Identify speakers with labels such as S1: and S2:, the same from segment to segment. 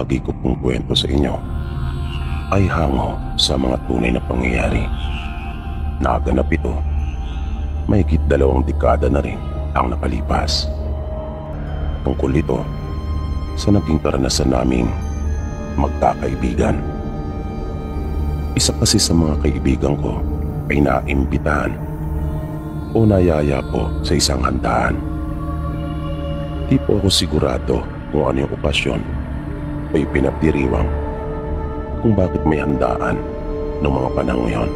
S1: ibabahagi ko pong kwento sa inyo ay hango sa mga tunay na pangyayari. Naganap ito, mahigit 2 dekada na rin ang nakalipas. Tungkol ito sa naging karanasan naming magkakaibigan. Isa kasi sa mga kaibigan ko ay naimbitahan o nayaya po sa isang handaan. Di po ako sigurado kung ano yung okasyon o ipinagdiriwang kung bakit may handaan ng mga panahon yon.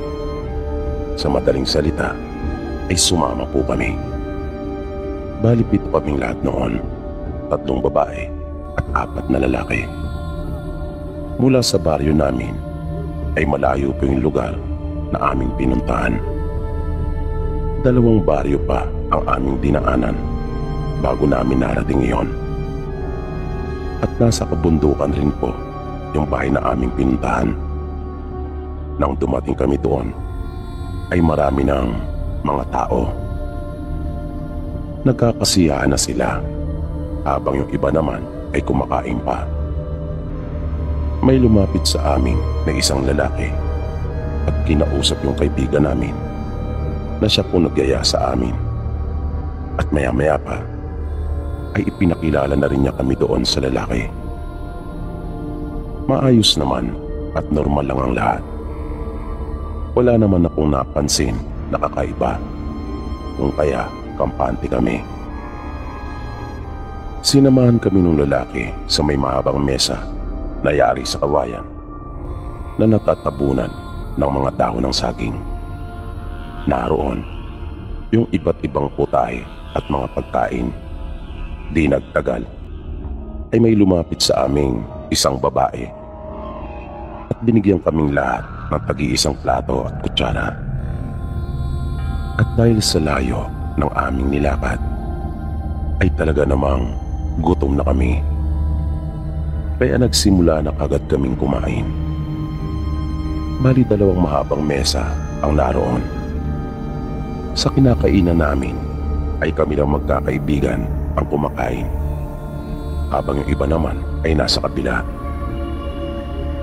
S1: Sa madaling salita ay sumama po kami. Bali 7 kaming lahat noon, 3 babae at 4 na lalaki. Mula sa baryo namin ay malayo po yung lugar na aming pinuntahan. 2 baryo pa ang aming dinaanan bago namin narating iyon. At nasa kabundukan rin po yung bahay na aming pinuntahan. Nang dumating kami doon, ay marami ng mga tao. Nagkakasiyahan na sila habang yung iba naman ay kumakain pa. May lumapit sa amin na isang lalaki at kinausap yung kaibigan namin na siya po nagyaya sa amin. At maya-maya pa ay ipinakilala na rin niya kami doon sa lalaki. Maayos naman at normal lang ang lahat. Wala naman akong napansin na kakaiba, kung kaya kampante kami. Sinamahan kami ng lalaki sa may mahabang mesa na yari sa kawayan na natatabunan ng mga dahon ng saging. Naroon yung iba't ibang putahe at mga pagkain. Di nagtagal ay may lumapit sa aming isang babae at binigyan kaming lahat ng tag-iisang plato at kutsara. At dahil sa layo ng aming nilakad ay talaga namang gutom na kami. Kaya nagsimula na kagad kaming kumain. Bali 2 mahabang mesa ang naroon. Sa kinakainan namin ay kami lang magkakaibigan ang kumakain, habang yung iba naman ay nasa kabila.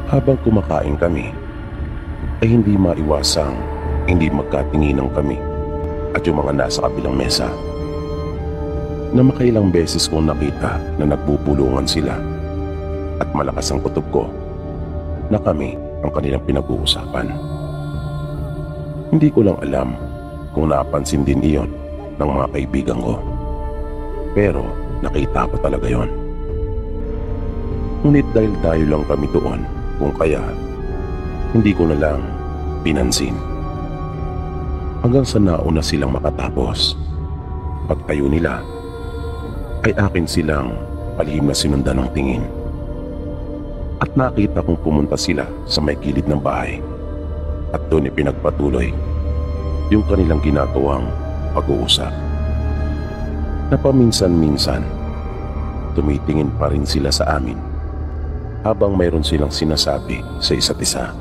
S1: Habang kumakain kami ay hindi maiwasang hindi magkatinginan kami at yung mga nasa kabilang mesa, na makailang beses kong nakita na nagbubulungan sila at malakas ang kutob ko na kami ang kanilang pinag-uusapan. Hindi ko lang alam kung napansin din iyon ng mga kaibigan ko, pero nakita ko talaga yon. Ngunit dahil tayo lang kami doon, kung kaya hindi ko na lang pinansin. Hanggang sa nauna silang makatapos. Pagtayo nila ay akin silang palihim na sinundan ng tingin. At nakita kong pumunta sila sa may gilid ng bahay at doon ipinagpatuloy yung kanilang ginagawang pag-uusap. Na paminsan-minsan tumitingin pa rin sila sa amin habang mayroon silang sinasabi sa isa't isa.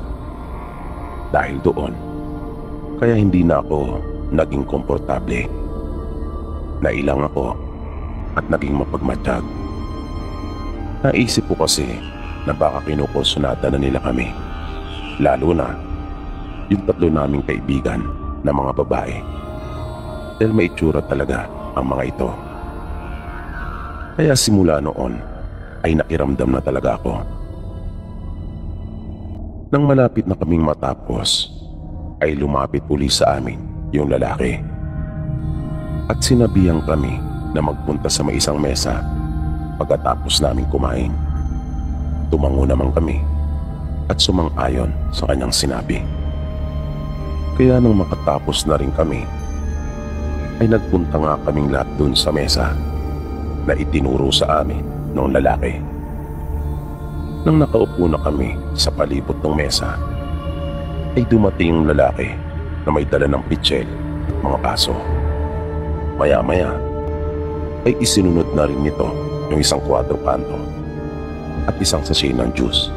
S1: Dahil doon, kaya hindi na ako naging komportable. Nailang ako at naging mapagmatsyag. Naisip ko kasi na baka kinukursunada na nila kami, lalo na yung 3 naming kaibigan na mga babae, dahil may itsura talaga ang mga ito. Kaya simula noon ay nakiramdam na talaga ako. Nang malapit na kaming matapos ay lumapit uli sa amin yung lalaki at sinabihan kami na magpunta sa may isang mesa pagkatapos namin kumain. Tumango naman kami at sumang-ayon sa kanyang sinabi. Kaya nang makatapos na rin kami ay nagpunta nga kaming lahat dun sa mesa na itinuro sa amin ng lalaki. Nang nakaupo na kami sa palibot ng mesa ay dumating yung lalaki na may dala ng pitsil at mga baso. Maya-maya ay isinunod na rin nito yung isang 4 kanto at isang sachet ng juice.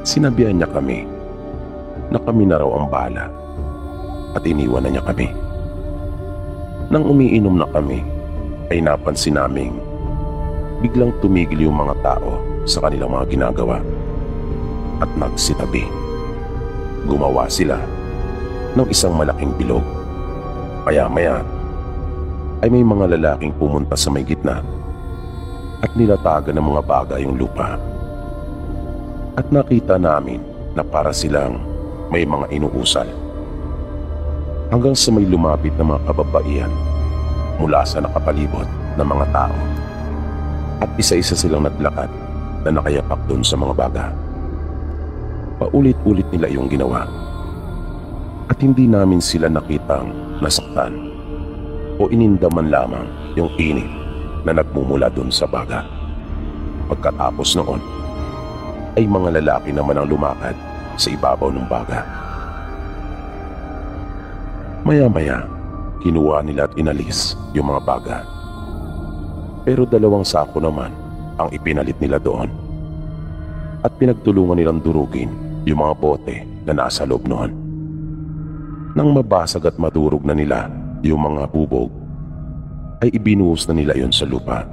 S1: Sinabihan niya kami na kami na raw ang bahala at iniwan na niya kami. Nang umiinom na kami ay napansin naming biglang tumigil yung mga tao sa kanilang mga ginagawa at nagsitabi. Gumawa sila ng isang malaking bilog. Maya-maya ay may mga lalaking pumunta sa may gitna at nilatagan ng mga bagay yung lupa. At nakita namin na para silang may mga inuusal. Hanggang sa may lumapit na mga kababaihan mula sa nakapalibot ng mga tao. At isa-isa silang naglakad na nakayapak doon sa mga baga. Paulit-ulit nila yung ginawa. At hindi namin sila nakitang nasaktan o inindaman lamang yung init na nagmumula doon sa baga. Pagkatapos noon, ay mga lalaki naman ang lumakad sa ibabaw ng baga. Maya-maya, kinuha nila at inalis yung mga baga. Pero 2 sako naman ang ipinalit nila doon. At pinagtulungan nilang durugin yung mga bote na nasa loob noon. Nang mabasag at madurog na nila yung mga bubog, ay ibinuhos na nila yon sa lupa.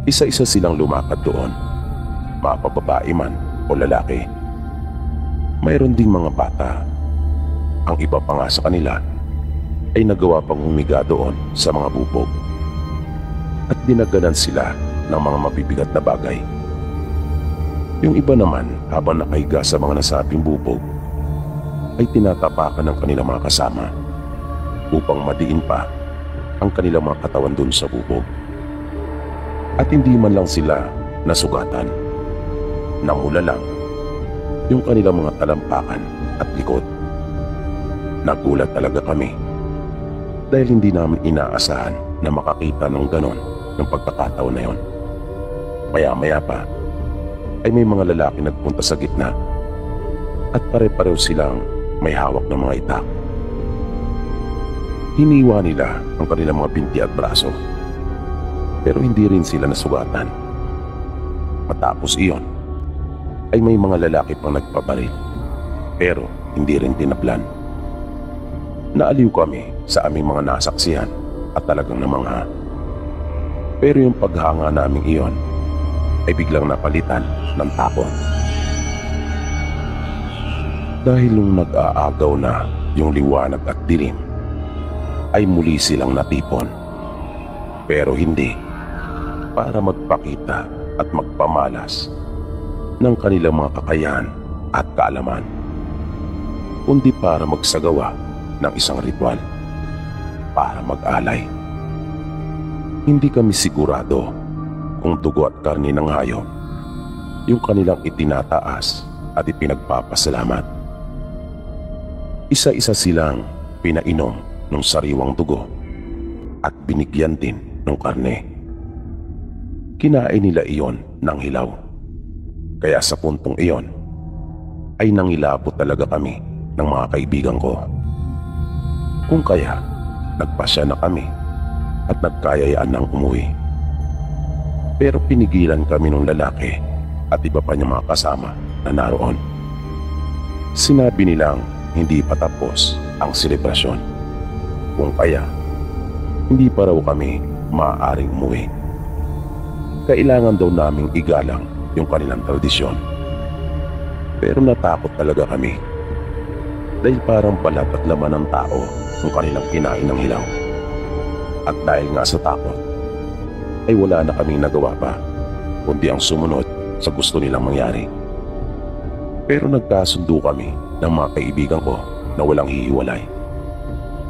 S1: Isa-isa silang lumakad doon, mapababae man o lalaki. Mayroon ding mga bata. Ang iba pa nga sa kanila ay nagawa pang humiga doon sa mga bubog. At dinaganan sila ng mga mabibigat na bagay. Yung iba naman habang nakahiga sa mga nasabing bubog ay tinatapakan ng kanilang mga kasama upang madiin pa ang kanilang mga katawan doon sa bubog. At hindi man lang sila nasugatan. Namula lang yung kanilang mga talampakan at likod. Nagulat talaga kami dahil hindi namin inaasahan na makakita ng ganon ng pagkakataon na yon. Maya-maya pa ay may mga lalaki nagpunta sa gitna at pare-pareho silang may hawak ng mga itak. Hiniwa nila ang kanilang mga binti at braso pero hindi rin sila nasugatan. Matapos iyon ay may mga lalaki pang nagpabaril pero hindi rin tinaplan. Naaliw kami sa aming mga nasaksihan at talagang namangha. Pero yung paghanga naming iyon ay biglang napalitan ng takot. Dahil nung nag-aagaw na yung liwanag at dilim, ay muli silang natipon. Pero hindi para magpakita at magpamalas ng kanilang mga kakayahan at kaalaman, kundi para magsagawa ng isang ritual para mag-alay. Hindi kami sigurado kung dugo at karne ng hayop yung kanilang itinataas at ipinagpapasalamat. Isa-isa silang pinainom ng sariwang dugo at binigyan din ng karne. Kinain nila iyon ng hilaw. Kaya sa puntong iyon ay nangilabot talaga kami ng mga kaibigan ko. Kung kaya, nagpasya na kami at nagkayayaan ng umuwi. Pero pinigilan kami ng lalaki at iba pa niyang mga kasama na naroon. Sinabi nilang hindi pa tapos ang selebrasyon. Kung kaya, hindi pa raw kami maaaring umuwi. Kailangan daw naming igalang yung kanilang tradisyon. Pero natakot talaga kami dahil parang balat at laman ng tao yung kanilang kinain ng hilaw. At dahil nga sa takot, ay wala na kaming nagawa pa kundi ang sumunod sa gusto nilang mangyari. Pero nagkasundo kami ng mga kaibigan ko na walang hihiwalay.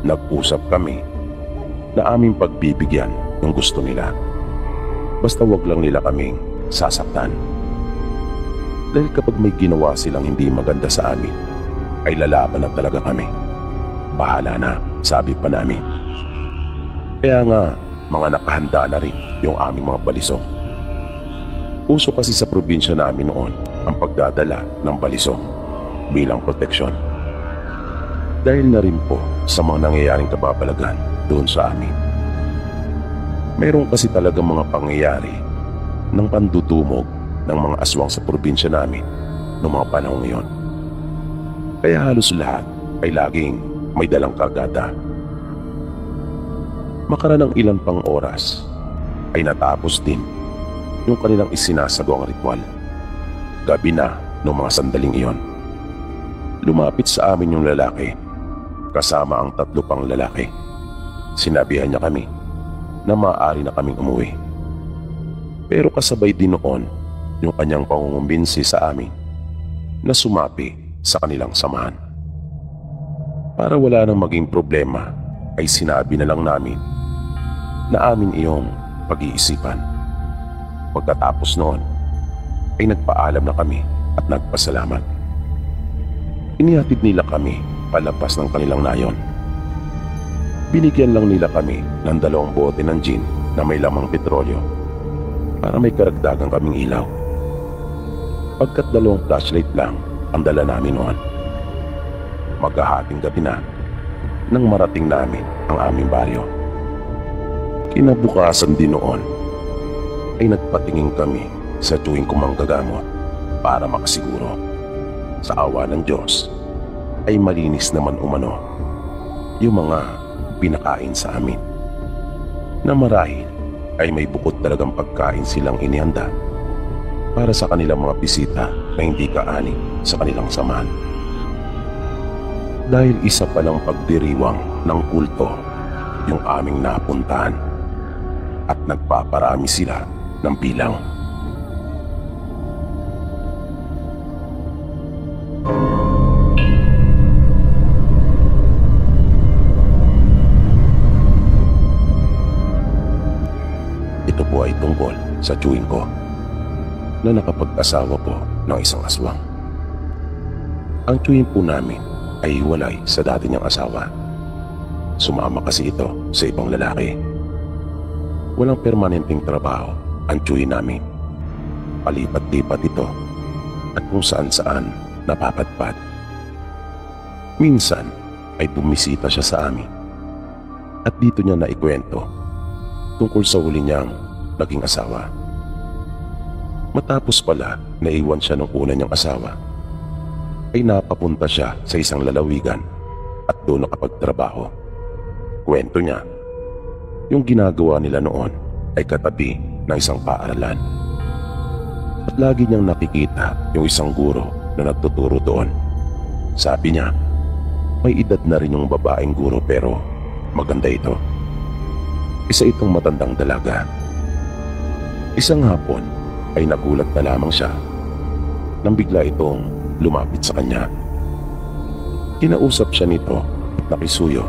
S1: Nag-usap kami na aming pagbibigyan ng gusto nila. Basta wag lang nila kaming sasaktan. Dahil kapag may ginawa silang hindi maganda sa amin, ay lalaban na talaga kami. Bahala na, sabi pa namin. Kaya nga, mga nakahanda na rin yung aming mga balisong. Uso kasi sa probinsya namin noon ang pagdadala ng balisong bilang proteksyon. Dahil na rin po sa mga nangyayaring kababalagan doon sa amin. Meron kasi talaga mga pangyayari ng pandudumog ng mga aswang sa probinsya namin noong mga panahon ngayon. Kaya halos lahat ay laging may dalang kargada. Makaranang ilan pang oras ay natapos din yung kanilang isinasagawang ritual. Gabi na noong mga sandaling iyon. Lumapit sa amin yung lalaki kasama ang 3 pang lalaki. Sinabihan niya kami na maaari na kaming umuwi. Pero kasabay din noon yung kanyang pangungumbinsi sa amin na sumapi sa kanilang samahan. Para wala nang maging problema ay sinabi na lang namin na amin iyong pag-iisipan. Pagkatapos noon ay nagpaalam na kami at nagpasalamat. Inihatid nila kami palabas ng kanilang nayon. Binigyan lang nila kami ng 2 bote ng gin na may lamang petrolyo para may karagdagang kaming ilaw. Pagkat 2 flashlight lang ang dala namin noon. Maghahating gabi na nang marating namin ang aming baryo. Kinabukasan din noon ay nagpatingin kami sa tuwing kumanggagamot para makasiguro sa awa ng Diyos ay malinis naman umano yung mga pinakain sa amin, na marahil ay may bukod talagang pagkain silang inihanda para sa kanilang mga bisita na hindi kaani sa kanilang samahan. Dahil isa palang pagdiriwang ng kulto yung aming napuntahan at nagpaparami sila ng bilang. Ito po ay tungkol sa tiyuhin ko na nakapag-asawa po ng isang aswang. Ang tiyuhin po namin ay hiwalay sa dati niyang asawa. Sumama kasi ito sa ibang lalaki. Walang permanenteng trabaho ang tiyuhin namin. Palipat-lipat ito at kung saan-saan napapadpad. Minsan ay bumisita siya sa amin at dito niya naikwento tungkol sa huli niyang naging asawa. Matapos pala naiwan siya ng una niyang asawa, ay napapunta siya sa isang lalawigan at doon nakapagtrabaho. Kwento niya, yung ginagawa nila noon ay katabi ng isang paaralan. At lagi niyang nakikita yung isang guro na nagtuturo doon. Sabi niya, may edad na rin yung babaeng guro pero maganda ito. Isa itong matandang dalaga. Isang hapon ay nagulat na lamang siya nang bigla itong lumapit sa kanya. Kinausap siya nito at nakisuyo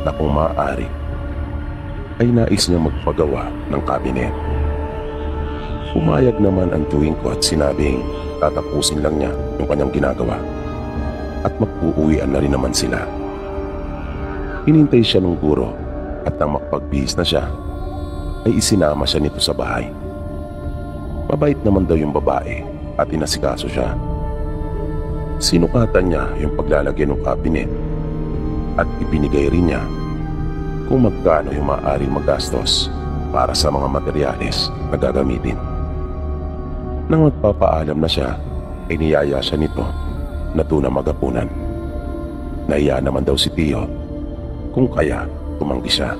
S1: na kung maaari ay nais niyang magpagawa ng kabinet. Pumayag naman ang tiyuhin ko at sinabing tatapusin lang niya yung kanyang ginagawa at magpuuwian na rin naman sila. Hinintay siya ng guro at nang makapag-bihis na siya ay isinama siya nito sa bahay. Mabait naman daw yung babae at inasikaso siya. Sinukatan niya yung paglalagyan ng kabinet at ibinigay rin niya kung magkano yung maaaring magastos para sa mga materyales na gagamitin. Nang magpapaalam na siya, ay niyaya siya nito na doon na magapunan. Nahiya naman daw si Tio kung kaya tumanggi siya.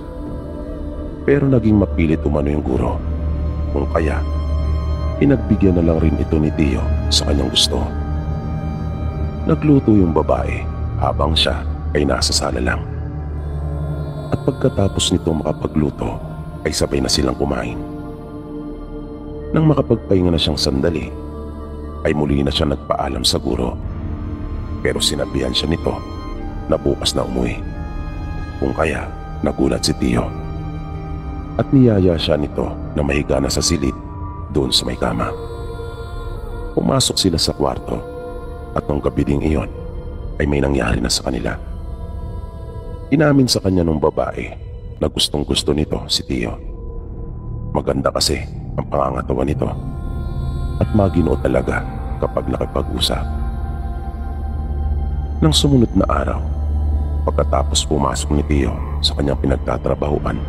S1: Pero naging mapilit umano yung guro, kung kaya pinagbigyan na lang rin ito ni Tio sa kanyang gusto. Nagluto yung babae habang siya ay nasa sala lang. At pagkatapos nito makapagluto ay sabay na silang kumain. Nang makapagpahinga na siyang sandali ay muli na siya nagpaalam sa guro. Pero sinabihan siya nito na bukas na umuwi. Kung kaya nagulat si Tio at niyaya siya nito na mahiga na sa silid doon sa may kama. Pumasok sila sa kwarto at nung gabi ding iyon ay may nangyari na sa kanila. Inamin sa kanya ng babae na gustong gusto nito si Tio. Maganda kasi ang pangangatawan nito at maginoo talaga kapag nakipag-usap. Nang sumunod na araw, pagkatapos pumasok ni Tio sa kanyang pinagtatrabahuan,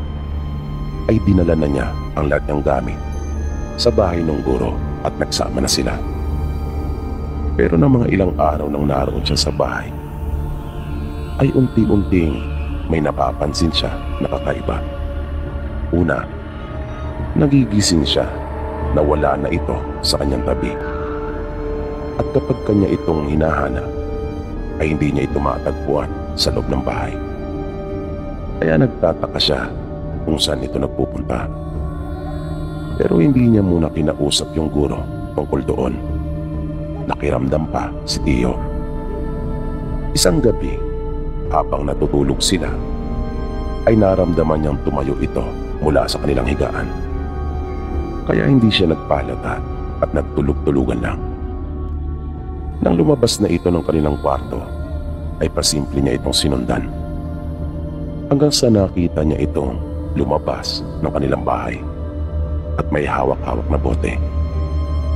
S1: ay dinala na niya ang lahat ng gamit sa bahay ng guro at nagsama na sila. Pero ng mga ilang araw nang naroon siya sa bahay, ay unti-unting may napapansin siya na kakaiba. Una, nagigising siya na wala na ito sa kanyang tabi. At kapag kanya itong hinahanap, ay hindi niya ito matagpuan sa loob ng bahay. Kaya nagtataka siya kung saan ito nagpupunta. Pero hindi niya muna kinausap yung guro tungkol doon. Nakiramdam pa si Tio. Isang gabi, habang natutulog sila, ay naramdaman niyang tumayo ito mula sa kanilang higaan. Kaya hindi siya nagpalata at nagtulog-tulugan lang. Nang lumabas na ito ng kanilang kwarto, ay pasimple niya itong sinundan. Hanggang sa nakita niya itong lumabas ng kanilang bahay at may hawak-hawak na bote.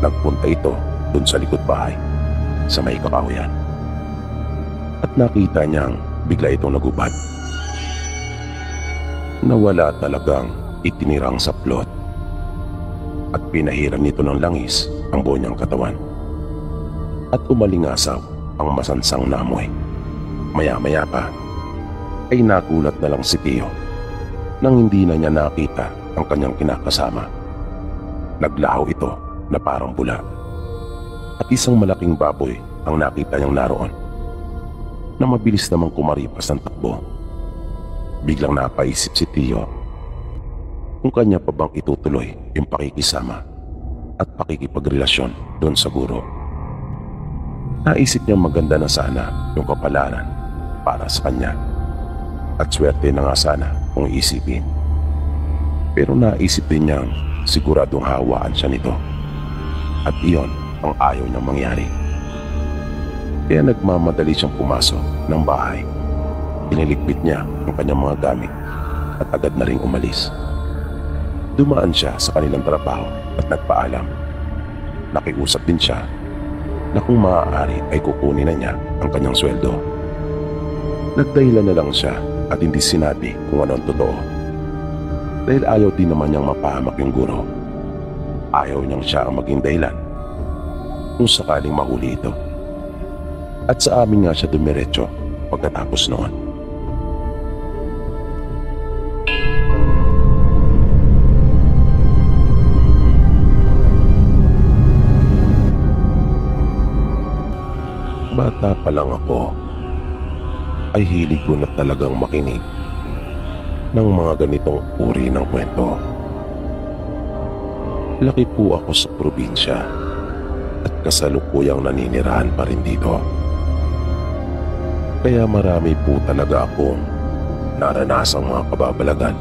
S1: Nagpunta ito dun sa likod bahay, sa may kakahuyan. At nakita niyang bigla itong nagubad. Nawala talagang itinirang sa plot at pinahiram nito ng langis ang buo niyang katawan. At umalingasaw ang masansang na amoy. Maya-maya pa ay nagulat na lang si Tio nang hindi na niya nakita ang kanyang kinakasama. Naglaho ito na parang bula at isang malaking baboy ang nakita niyang naroon na mabilis namang kumaripas ng takbo. Biglang napaisip si Tio kung kanya pa bang itutuloy yung pakikisama at pakikipagrelasyon doon sa guro. Naisip niyang maganda na sana yung kapalaran para sa kanya at swerte na nga sana kung iisipin. Pero naisip din niyang siguradong hawaan siya nito at iyon ang ayaw niyang mangyari. Kaya nagmamadali siyang pumasok ng bahay. Iniligpit niya ang kanyang mga gamit at agad na ring umalis. Dumaan siya sa kanilang trabaho at nagpaalam. Nakiusap din siya na kung maaari ay kukunin na niya ang kanyang sweldo. Nagdahilan na lang siya at hindi sinabi kung ano ang totoo. Dahil ayaw din naman niyang mapahamak yung guro. Ayaw niyang siya ang maging dahilan kung sakaling mahuli ito. At sa amin nga siya dumiretso pagkatapos noon. Bata pa lang ako, ay hilig ko na talagang makinig ng mga ganitong uri ng kwento. Laki po ako sa probinsya at kasalukuyang naninirahan pa rin dito. Kaya marami po talaga akong naranasang mga kababalagan,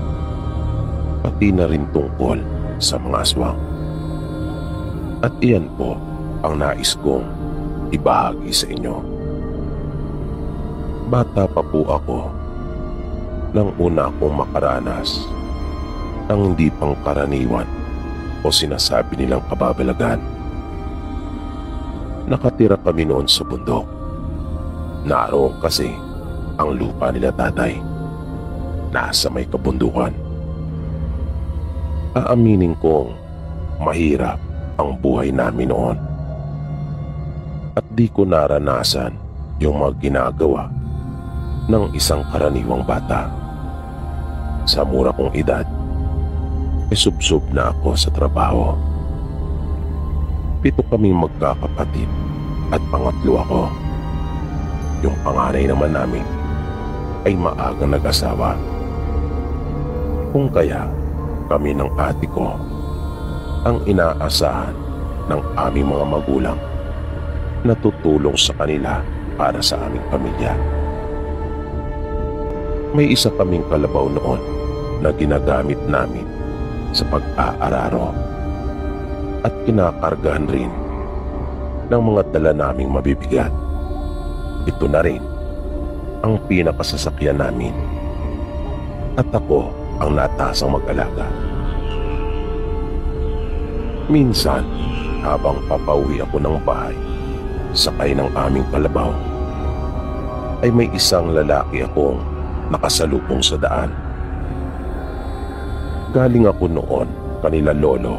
S1: pati na rin tungkol sa mga aswang. At iyan po ang nais kong ibahagi sa inyo. Bata pa po ako nang una akong makaranas ng hindi pangkaraniwan o sinasabi nilang kababalagan. Nakatira kami noon sa bundok. Naroon kasi ang lupa nila tatay. Nasa may kabundukan. Aaminin kong mahirap ang buhay namin noon. At di ko naranasan yung mga ginagawa ng isang karaniwang bata. Sa mura kong edad, sub-sub na ako sa trabaho. 7 kaming magkakapatid at pangatlo ako. Yung panganay naman namin ay maagang nag-asawa. Kung kaya kami ng ate ko ang inaasahan ng aming mga magulang na tutulong sa kanila para sa aming pamilya. May isa kaming kalabaw noon na ginagamit namin sa pag-aararo at kinakargahan rin ng mga dala naming mabibigat. Ito na rin ang pinakasasakyan namin at ako ang natasang mag-alaga. Minsan, habang papauwi ako ng bahay sakay ng aming kalabaw, ay may isang lalaki akong nakasalubong sa daan. Galing ako noon kanila lolo.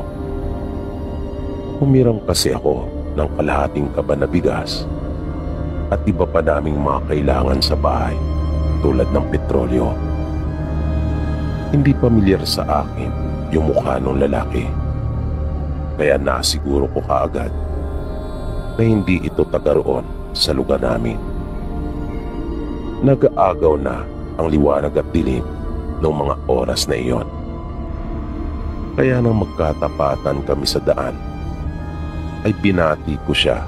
S1: Humiram kasi ako ng kalahating kaban na bigas at iba pa naming mga kailangan sa bahay tulad ng petrolyo. Hindi pamilyar sa akin yung mukha ng lalaki. Kaya nasiguro ko kaagad na hindi ito taga roon sa lugar namin. Nag-aagaw na ang liwanag at dilim ng mga oras na iyon. Kaya nang magkatapatan kami sa daan, ay binati ko siya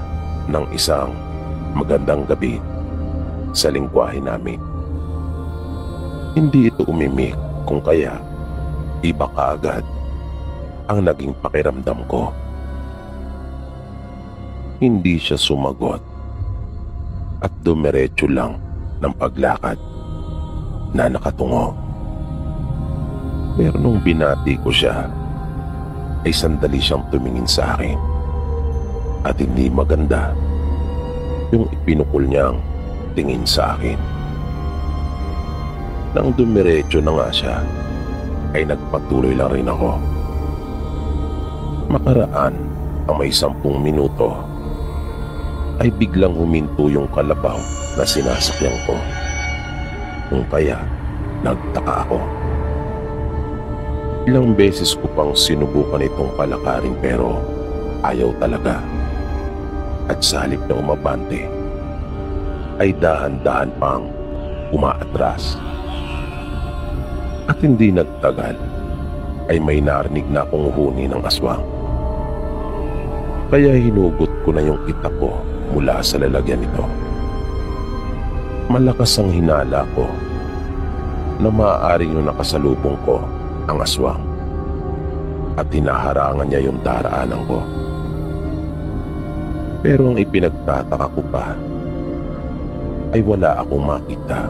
S1: ng isang magandang gabi sa lingwahe namin. Hindi ito umimik, kung kaya iba kaagad ang naging pakiramdam ko. Hindi siya sumagot at dumiretso lang ng paglakad na nakatungo. Pero nung binati ko siya, ay sandali siyang tumingin sa akin at hindi maganda yung ipinukol niyang tingin sa akin. Nang dumiretso na nga siya, ay nagpatuloy lang rin ako. Makaraan ang may 10 minuto, ay biglang huminto yung kalabaw na sinasakyan ko. Kung kaya, nagtaka ako. Ilang beses ko pang sinubukan itong palakarin pero ayaw talaga. At sa halip na umabante, ay dahan-dahan pang umaatras. At hindi nagtagal, ay may narinig na akong huni ng aswang. Kaya hinugot ko na yung itak ko mula sa lalagyan nito. Malakas ang hinala ko na maaaring yung nakasalubong ko ang aswang at hinaharangan niya yung daraanan ko. Pero ang ipinagtataka ko pa ay wala akong makita.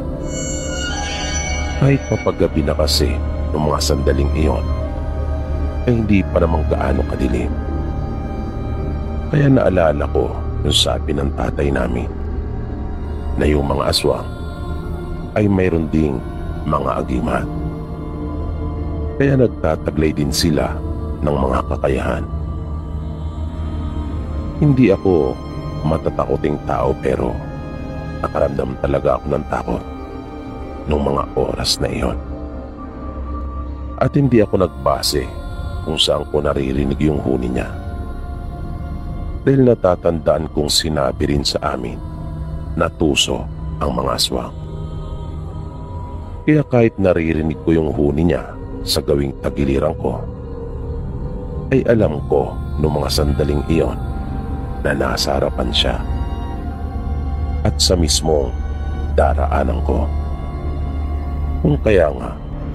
S1: Kahit mapaggabi na kasi ng mga sandaling iyon, ay hindi pa naman gaano kadilim. Kaya naalala ko yung sabi ng tatay namin na yung mga aswang ay mayroon ding mga agimat. Kaya nagtataglay din sila ng mga kakayahan. Hindi ako matatakoting tao pero nakaramdam talaga ako ng takot noong mga oras na iyon. At hindi ako nagbase kung saan ko naririnig yung huni niya. Dahil natatandaan kong sinabi rin sa amin na tuso ang mga aswang. Kaya kahit naririnig ko yung huni niya sa gawing tagiliran ko, ay alam ko noong mga sandaling iyon na nasa harapan siya at sa mismong daraanan ko. Kung kaya nga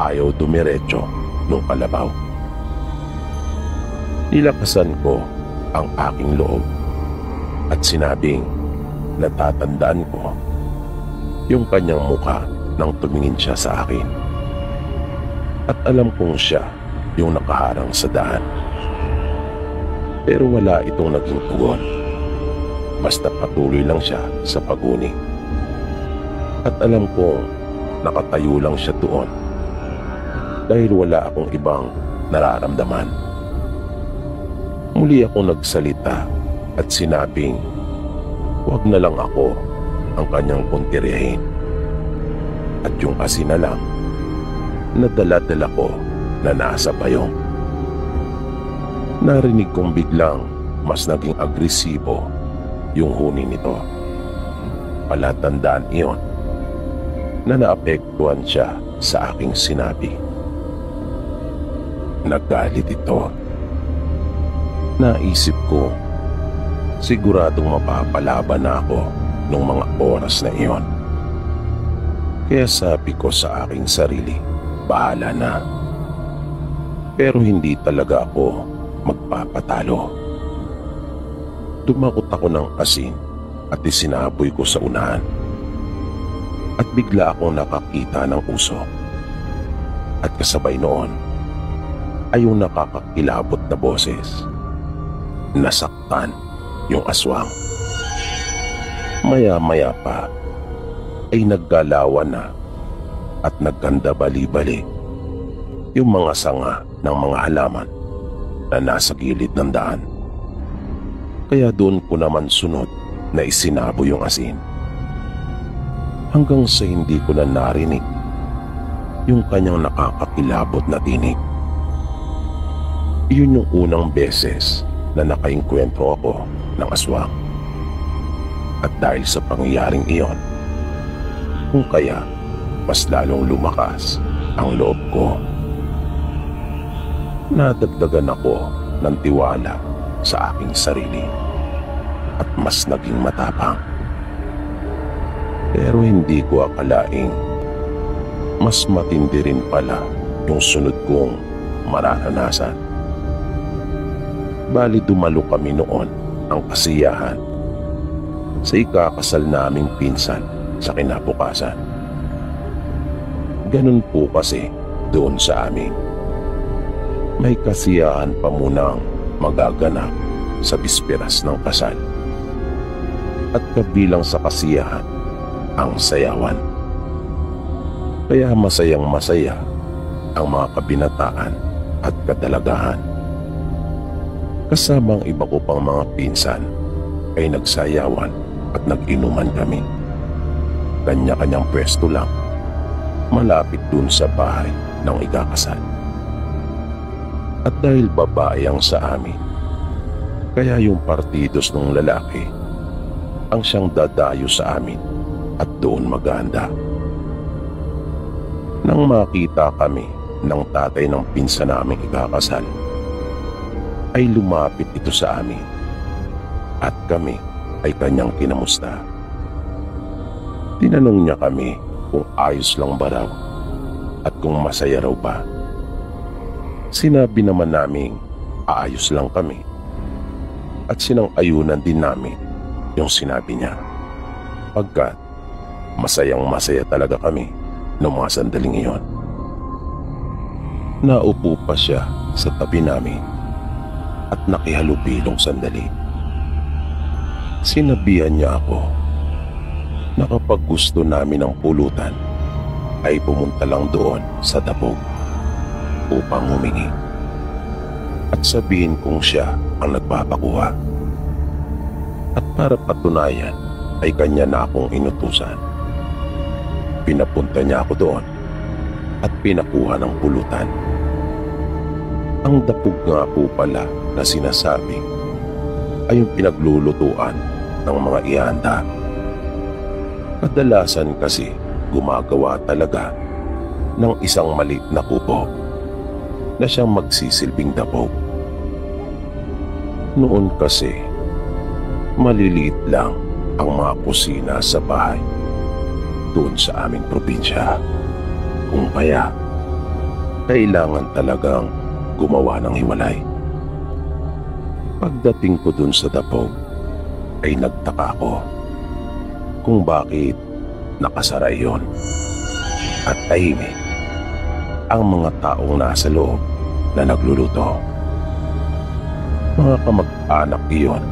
S1: ayaw dumiretso nung kalabaw. Nilakasan ko ang aking loob at sinabing natatandaan ko yung kanyang mukha nang tumingin siya sa akin. At alam kong siya yung nakaharang sa daan. Pero wala itong naging tugon. Basta patuloy lang siya sa paguni. At alam kong nakatayo lang siya doon dahil wala akong ibang nararamdaman. Muli akong nagsalita at sinabing huwag na lang ako ang kanyang puntiryahin. At yung asin na lang na dala-dala ko na nasa bayong. Narinig kong biglang mas naging agresibo yung huni nito. Palatandaan iyon na naapektuhan siya sa aking sinabi. Nagalit ito. Naisip ko, siguradong mapapalaban na ako nung mga oras na iyon. Kaya sabi ko sa aking sarili, bahala na. Pero hindi talaga ako magpapatalo. Tumakot ako ng asin at isinaboy ko sa unahan. At bigla akong nakakita ng usok. At kasabay noon ay yung nakakakilabot na boses. Nasaktan yung aswang. Maya-maya pa ay naggalawan na at nagkanda bali-bali yung mga sanga ng mga halaman na nasa gilid ng daan. Kaya doon ko naman sunod na isinabo yung asin. Hanggang sa hindi ko na narinig yung kanyang nakakakilabot na tinig. Iyon yung unang beses na nakainkwentro ako ng aswang. At dahil sa pangyayaring iyon, kung kaya mas lalong lumakas ang loob ko. Nadagdagan ako ng tiwala sa aking sarili at mas naging matapang. Pero hindi ko akalaing mas matindi rin pala yung sunod kong mararanasan. Bali dumalo kami noon ng kasiyahan sa ikakasal naming pinsan sa kinabukasan. Ganun po kasi doon sa amin. May kasiyahan pa munang magaganap sa bisperas ng kasal. At kabilang sa kasiyahan, ang sayawan. Kaya masayang masaya ang mga kabinataan at kadalagahan. Kasamang iba ko pang mga pinsan ay nagsayawan at nag-inuman kami. Kanya-kanyang pwesto lang, malapit dun sa bahay ng ikakasal. At dahil babae ang sa amin, kaya yung partidos ng lalaki ang siyang dadayo sa amin at doon maghahanda. Nang makita kami ng tatay ng pinsan naming ikakasal, ay lumapit ito sa amin at kami ay kanyang kinamusta. Tinanong niya kami kung ayos lang ba raw at kung masaya raw ba. Sinabi naman naming aayos lang kami at sinang-ayunan din namin yung sinabi niya, pagkat masayang masaya talaga kami noong mga sandaling iyon. Naupo pa siya sa tabi namin at nakihalubilong sandali. Sinabihan niya ako na kapag gusto namin ng pulutan ay pumunta lang doon sa dabog upang humingi at sabihin kung siya ang nagpapakuha. At para patunayan ay kanya na akong inutusan. Pinapunta niya ako doon at pinakuha ng pulutan. Ang dapog nga po pala na sinasabi ay yung pinaglulutuan ng mga ihanda. Kadalasan kasi gumagawa talaga ng isang maliit na kubo na siyang magsisilbing dapog. Noon kasi maliliit lang ang mga kusina sa bahay doon sa aming probinsya. Kung kaya, kailangan talagang gumawa ng hiwalay. Pagdating ko doon sa dapog, ay nagtaka ko kung bakit nakasara iyon at tahimik ang mga taong nasa loob na nagluluto. Mga kamag-anak iyon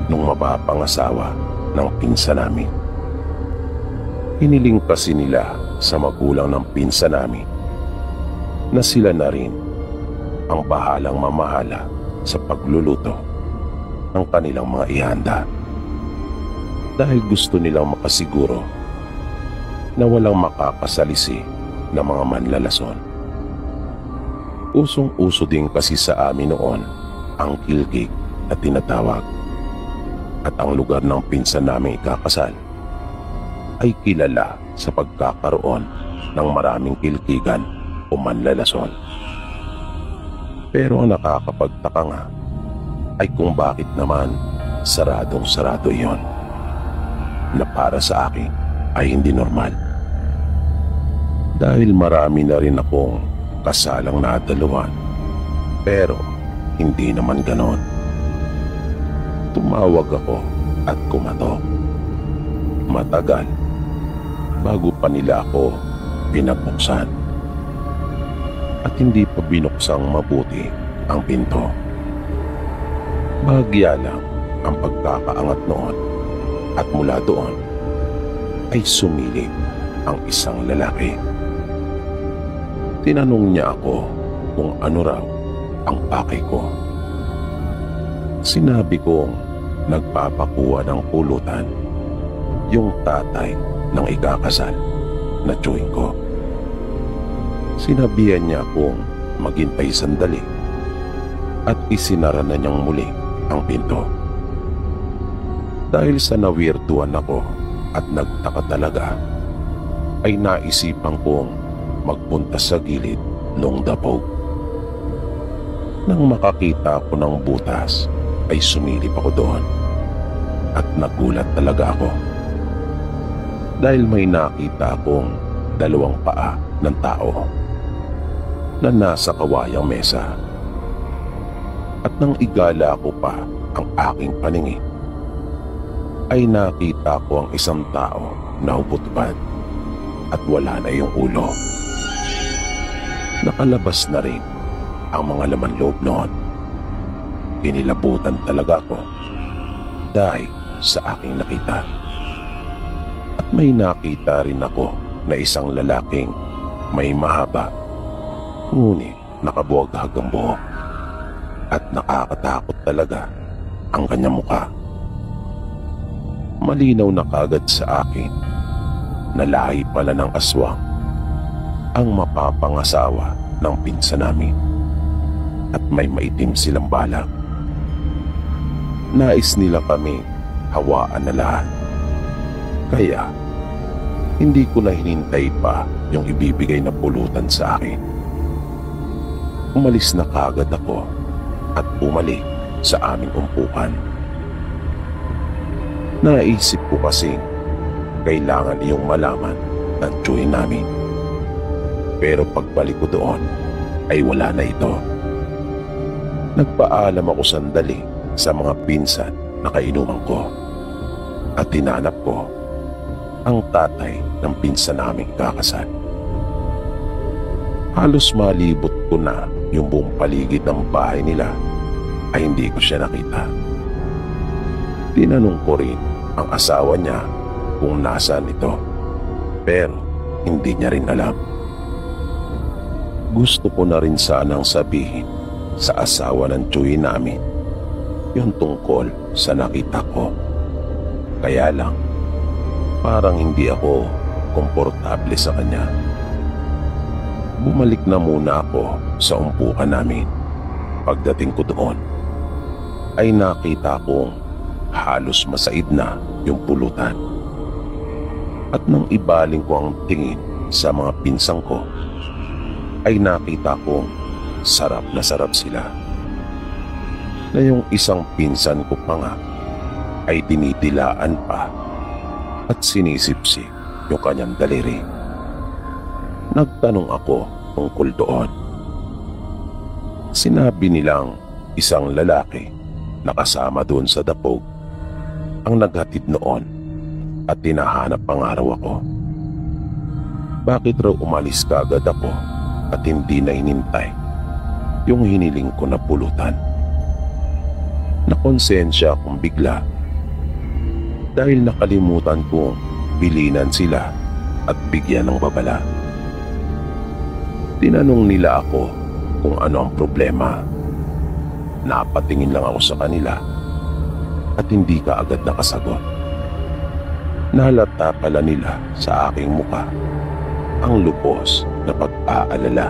S1: nung mapapangasawa ng pinsan namin. Hiniling kasi nila sa magulang ng pinsan namin na sila na rin ang bahalang mamahala sa pagluluto ng kanilang mga ihanda, dahil gusto nilang makasiguro na walang makakasalisi na mga manlalason. Usong-uso din kasi sa amin noon ang kilkik na tinatawag, at ang lugar ng pinsan naming ikakasal ay kilala sa pagkakaroon ng maraming kilkigan o manlalason. Pero ang nakakapagtaka nga ay kung bakit naman saradong-sarado iyon, na para sa akin ay hindi normal. Dahil marami na rin akong kasalang nadaluhan, pero hindi naman ganon. Tumawag ako at kumatok. Matagal bago pa nila ako pinabuksan, at hindi pa binuksang mabuti ang pinto. Bahagya lang ang pagkakaangat noon, at mula doon ay sumilip ang isang lalaki. Tinanong niya ako kung ano raw ang pakay ko. Sinabi kong nagpapakuha ng pulutan yung tatay ng ikakasal na tiyuhin ko. Sinabihan niya akong maghintay sandali at isinara na niyang muli ang pinto. Dahil sa nawirtuhan ako at nagtaka talaga, ay naisipan kong magpunta sa gilid ng dapog. Nang makakita ako ng butas, ay sumilip ako doon at nagulat talaga ako. Dahil may nakita akong 2 paa ng tao na nasa kawayang mesa. At nang igala ko pa ang aking paningin, ay nakita ko ang isang tao na hubot-hubad at wala na yung ulo. Nakalabas na rin ang mga laman loob noon. Kinilabutan talaga ako dahil sa aking nakita. At may nakita rin ako na isang lalaking may mahaba, ngunit nakabuwag-hag ang buhok. At nakakatakot talaga ang kanyang mukha. Malinaw na kagad sa akin na lahi pala ng aswang ang mapapangasawa ng pinsan namin. At may maitim silang balak. Nais nila kami hawaan na lahat. Kaya hindi ko na hinintay pa yung ibibigay na pulutan sa akin. Umalis na kagad ako at bumalik sa aming umpukan. Naisip ko kasi kailangan niyong malaman ang tiyuhin namin. Pero pagbalik ko doon ay wala na ito. Nagpaalam ako sandali sa mga pinsan na kainuman ko at tinanap ko ang tatay ng pinsan naming kakasal. Halos malibot ko na yung buong paligid ng bahay nila ay hindi ko siya nakita. Tinanong ko rin ang asawa niya kung nasaan ito, pero hindi niya rin alam. Gusto ko na rin sanang sabihin sa asawa ng tiyuhin namin yung tungkol sa nakita ko. Kaya lang, parang hindi ako komportable sa kanya. Bumalik na muna ako sa umpukan namin. Pagdating ko doon, ay nakita kong halos masaid na yung pulutan. At nang ibaling ko ang tingin sa mga pinsang ko, ay nakita kong sarap na sarap sila. Na yung isang pinsan ko pa nga ay tinitilaan pa at sinisipsip yung kanyang daliri. Nagtanong ako tungkol doon. Sinabi nilang isang lalaki na kasama doon sa dapog ang naghatid noon at tinahanap ang araw ako. Bakit raw umalis kaagad ako at hindi na inintay yung hiniling ko na pulutan? Nakonsensya akong bigla dahil nakalimutan kong bilinan sila at bigyan ng babala. Tinanong nila ako kung ano ang problema. Napatingin lang ako sa kanila at hindi kaagad nakasagot. Nahalata pala nila sa aking muka ang lubos na pag-aalala.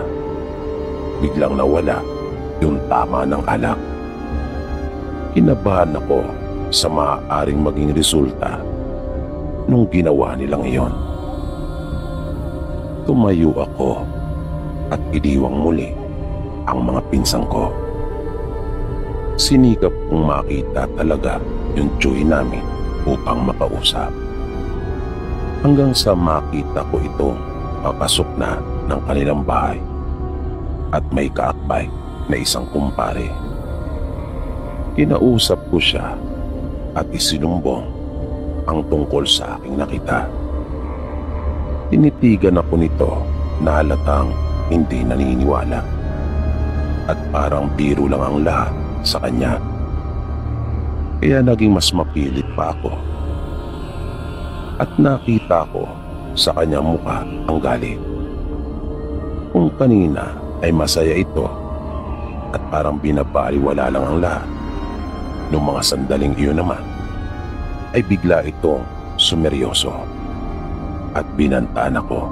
S1: Biglang nawala yung tama ng alak. Kinabahan ako sa maaaring maging resulta nung ginawa nilang iyon. Tumayo ako at iniwang muli ang mga pinsang ko. Sinikap kong makita talaga yung tiyuhin namin upang makausap. Hanggang sa makita ko itong papasok na ng kanilang bahay at may kaakbay na isang kumpare. Kinausap ko siya at isinumbong ang tungkol sa aking nakita. Tinitigan ako nito na halatang hindi naniniwala at parang biro lang ang lahat sa kanya. Kaya naging mas mapilit pa ako at nakita ko sa kanyang mukha ang galit. Kung kanina ay masaya ito at parang binabaliwala lang ang lahat, nung mga sandaling iyon naman ay bigla itong sumeryoso at binantaan ako.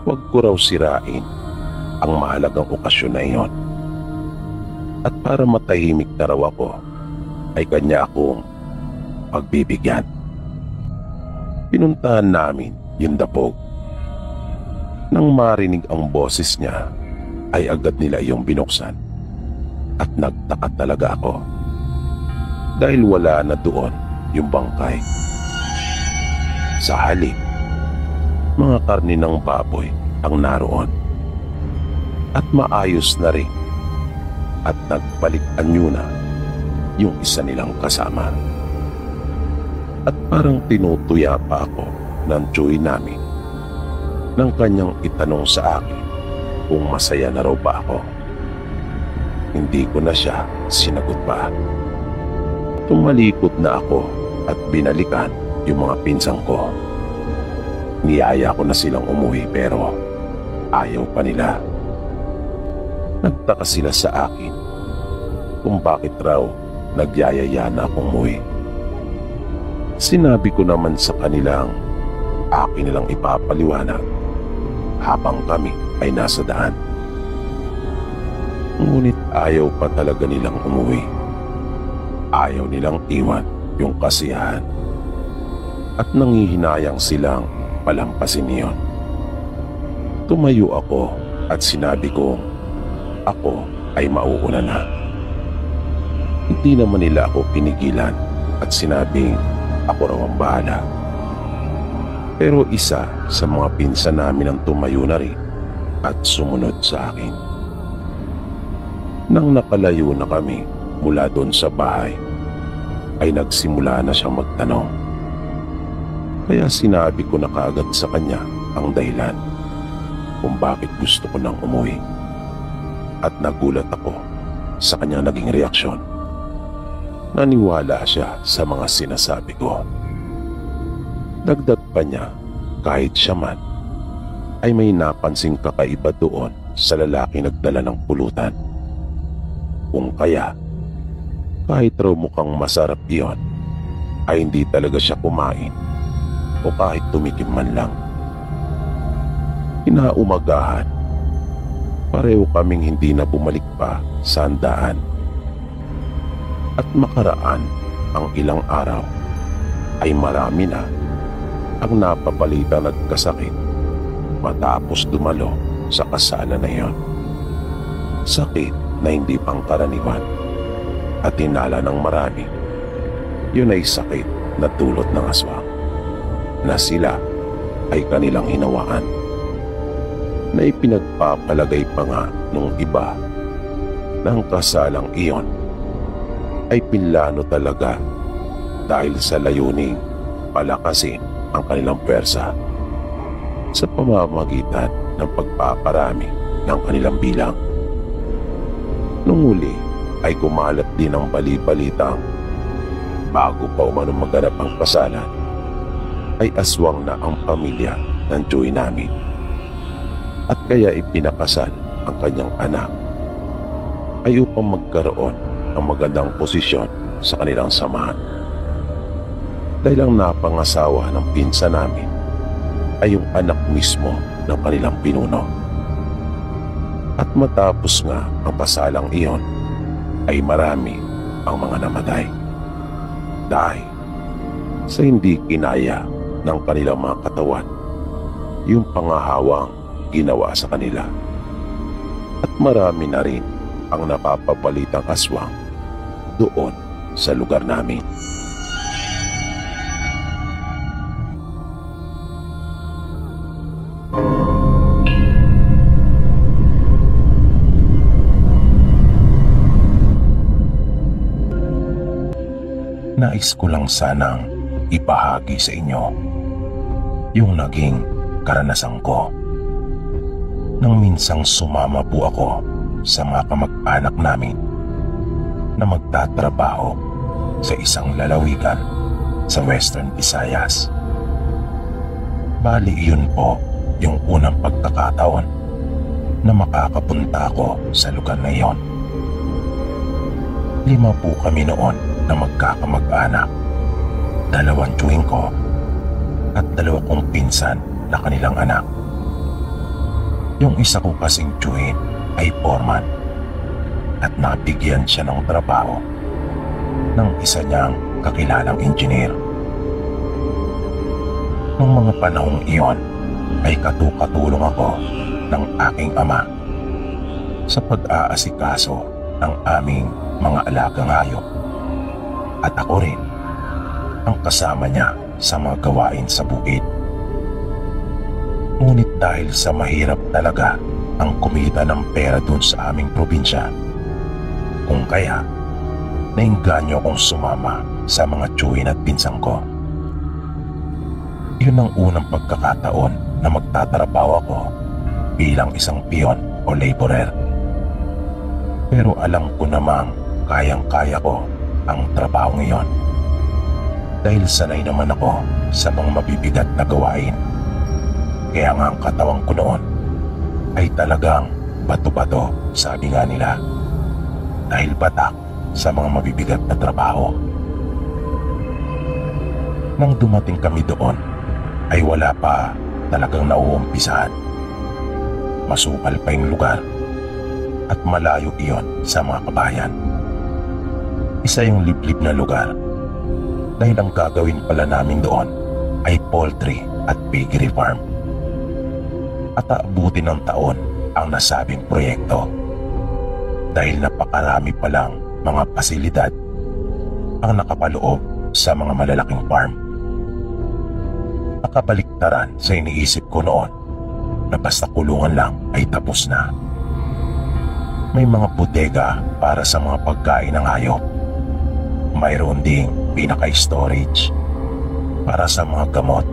S1: Huwag ko raw sirain ang mahalagang okasyon na iyon. At para matahimik na raw ako, ay kanya akong pagbibigyan. Pinuntahan namin yung dapog. Nang marinig ang boses niya, ay agad nila iyong binuksan. At nagtaka talaga ako. Dahil wala na doon yung bangkay. Sa halip, mga karni ng baboy ang naroon. At maayos na rin. At nagpalit-anyo na yung isa nilang kasama. At parang tinutuya pa ako ng tsuy namin nang kanyang itanong sa akin kung masaya na raw ba ako. Hindi ko na siya sinagot pa. Tumalikod na ako at binalikan yung mga pinsang ko. Niyaya ko na silang umuwi pero ayaw pa nila. Nagtaka sila sa akin kung bakit raw nagyayaya na akong umuwi. Sinabi ko naman sa kanilang akin nilang ipapaliwanag habang kami ay nasa daan. Ngunit ayaw pa talaga nilang umuwi. Ayaw nilang iwan yung kasiyahan. At nangihinayang silang palampasin niyon. Tumayo ako at sinabi kong ako ay mauuna na. Hindi naman nila ako pinigilan at sinabing ako raw ang bahala. Pero isa sa mga pinsan namin ang tumayo na rin at sumunod sa akin. Nang nakalayo na kami mula doon sa bahay, ay nagsimula na siyang magtanong. Kaya sinabi ko na kaagad sa kanya ang dahilan kung bakit gusto ko nang umuwi. At nagulat ako sa kanyang naging reaksyon. Naniwala siya sa mga sinasabi ko. Dagdag pa niya, kahit siya man, ay may napansing kakaiba doon sa lalaki nagdala ng pulutan. Kung kaya, kahit raw mukhang masarap iyon, ay hindi talaga siya kumain o kahit tumikim man lang. Kinaumagahan, pareho kaming hindi na bumalik pa sa handaan. At makaraan ang ilang araw, ay marami na ang napapalitan at kasakit matapos dumalo sa kasalan na iyon. Sakit na hindi pangkaraniwan at hinala ng marami. Yun ay sakit na dulot ng aswang na sila ay kanilang hinawaan, na ipinagpapalagay pa nga nung iba ng kasalang iyon ay pinlano talaga dahil sa layuning palakasin ang kanilang pwersa sa pamamagitan ng pagpaparami ng kanilang bilang. Nung huli ay kumalat din ang bali-balitang bago pa umanong maganap ang kasalan ay aswang na ang pamilya ng tsuy namin, at kaya ipinakasal ang kanyang anak ay upang magkaroon ng magandang posisyon sa kanilang samahan. Dahil ang napangasawa ng pinsan namin ay yung anak mismo ng kanilang pinuno. At matapos nga ang pasalang iyon ay marami ang mga namatay dahil sa hindi kinaya ng kanilang mga katawan yung pangahawang ginawa sa kanila. At marami na rin ang napapabalitang aswang doon sa lugar namin. Nais ko lang sanang ibahagi sa inyo yung naging karanasan ko nang minsang sumama po ako sa mga kamag-anak namin na magtatrabaho sa isang lalawigan sa Western Visayas. Bali iyon po yung unang pagkakataon na makakapunta ako sa lugar na iyon. 5 po kami noon na magkakamag-anak, 2 tsuing ko at 2 kong pinsan na kanilang anak. Yung isa ko kasing tsuin ay foreman at nabigyan siya ng trabaho ng isa niyang kakilalang engineer. Noong mga panahong iyon ay katukatulong ako ng aking ama sa pag-aasikaso ng aming mga alagang hayop. At ako rin ang kasama niya sa mga gawain sa bukid. Ngunit dahil sa mahirap talaga ang kumita ng pera dun sa aming probinsya, kung kaya nainganyo akong sumama sa mga tiyuhin at pinsang ko. Yun ang unang pagkakataon na magtatrabaho ako bilang isang piyon o laborer. Pero alam ko namang kayang-kaya ko ang trabaho ngayon dahil sanay naman ako sa mga mabibigat na gawain. Kaya nga ang katawan ko noon ay talagang bato-bato, sabi nga nila, dahil batak sa mga mabibigat na trabaho. Nang dumating kami doon ay wala pa talagang nauumpisahan. Masukal pa yung lugar at malayo iyon sa mga kabayan. Isa yung liblib na lugar dahil ang gagawin pala namin doon ay poultry at piggery farm. At aabutin ng taon ang nasabing proyekto dahil napakarami palang mga pasilidad ang nakapaloob sa mga malalaking farm. Nakabaliktaran sa iniisip ko noon na basta kulungan lang ay tapos na. May mga bodega para sa mga pagkain ng hayop. Mayroon ding pinaka-storage para sa mga gamot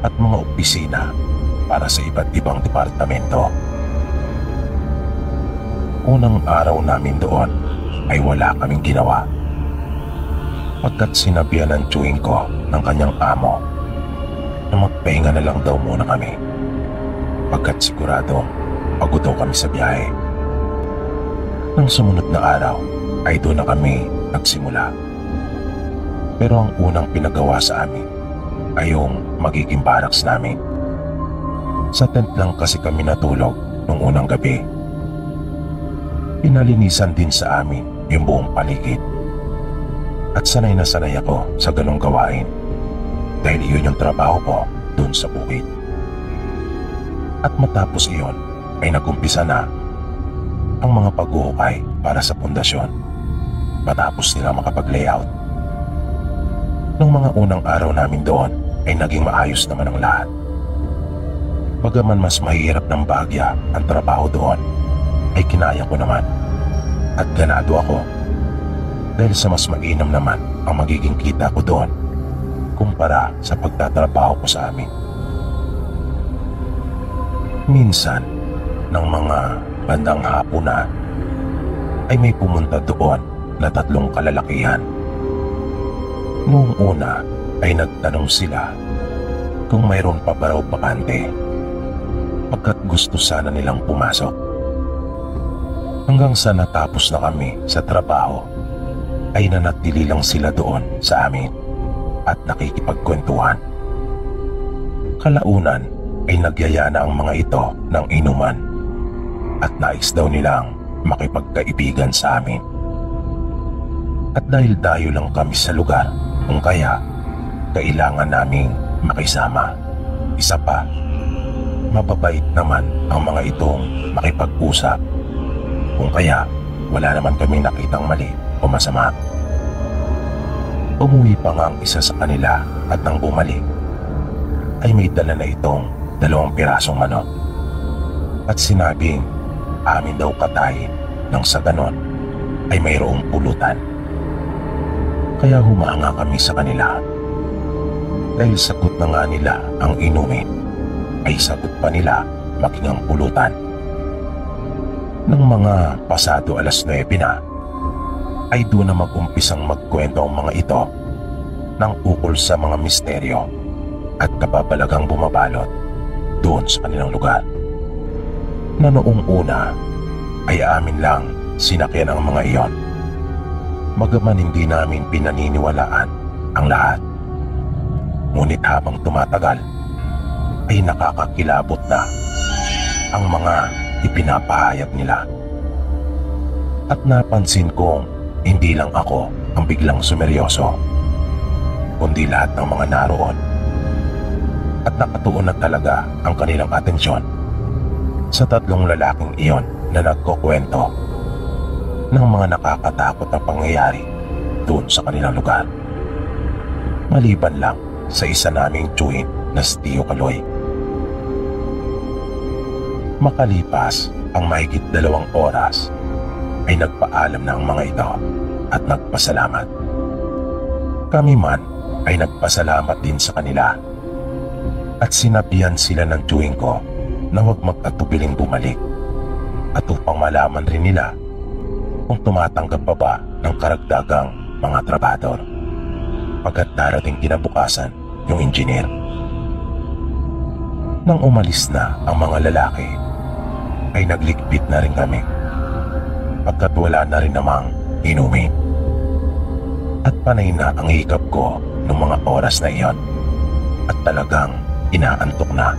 S1: at mga opisina para sa iba't ibang departamento. Unang araw namin doon ay wala kaming ginawa. Pagkat sinabihan ng tiyuhin ko ng kanyang amo na magpahinga na lang daw muna kami pagkat sigurado pagod daw kami sa biyahe. Nang sumunod na araw ay doon na kami nagsimula. Pero ang unang pinagawa sa amin ay yung magiging barracks namin. Sa tent lang kasi kami natulog nung unang gabi. Pinalinisan din sa amin yung buong paligid. At sanay na sanay ako sa ganong gawain dahil iyon yung trabaho ko dun sa bukid. At matapos iyon ay nagumpisa na ang mga pag-uukay para sa pundasyon matapos nila makapag-layout. Nung mga unang araw namin doon ay naging maayos naman ang lahat. Bagaman mas mahirap ng bahagya ang trabaho doon, ay kinaya ko naman at ganado ako dahil sa mas mainam naman ang magiging kita ko doon kumpara sa pagtatrabaho ko sa amin. Minsan, ng mga bandang hapon na, ay may pumunta doon na 3 kalalakihan. Noong una ay nagtanong sila kung mayroon pa ba raw bakante pagkat gusto sana nilang pumasok. Hanggang sa natapos na kami sa trabaho ay nanatili lang sila doon sa amin at nakikipagkwentuhan. Kalaunan ay nagyaya na ang mga ito ng inuman at nais daw nilang makipagkaibigan sa amin. At dahil dayo lang kami sa lugar, kung kaya kailangan naming makisama. Isa pa, mababait naman ang mga itong makipag-usap. Kung kaya wala naman kaming nakitang mali o masama. Umuwi pa nga ang isa sa kanila at nang bumalik ay may dala na itong 2 pirasong manok at sinabing amin daw katayin nang sa ganon ay mayroong pulutan. Kaya humanga kami sa kanila. Dahil sagot na nga nila ang inumin, ay sagot pa nila maging ang pulutan. Nang mga pasado 9:00 na, ay doon na mag-umpisang magkwento ang mga ito ng ukol sa mga misteryo at kababalagang bumabalot doon sa kanilang lugar. Na noong una ay amin lang sinakyan ang mga iyon. Bagaman hindi namin pinaniniwalaan ang lahat. Ngunit habang tumatagal ay nakakakilabot na ang mga ipinapahayag nila. At napansin kong hindi lang ako ang biglang sumeryoso, kundi lahat ng mga naroon. At nakatuon na talaga ang kanilang atensyon sa tatlong lalaking iyon na nagkukwento ng mga nakakatakot na pangyayari doon sa kanilang lugar. Maliban lang sa isa naming tiyuhin na si Tio Kaloy. Makalipas ang mahigit 2 oras ay nagpaalam na ang mga ito at nagpasalamat. Kami man ay nagpasalamat din sa kanila at sinabihan sila ng tiyuhin ko na huwag mag-atubiling bumalik at upang malaman rin nila kung tumatanggap pa ba ng karagdagang mga trabador pagkat darating kinabukasan yung engineer. Nang umalis na ang mga lalaki ay nagligpit na rin kami pagkat wala na rin namang inumin. At panay na ang hikap ko noong mga oras na iyon at talagang inaantok na.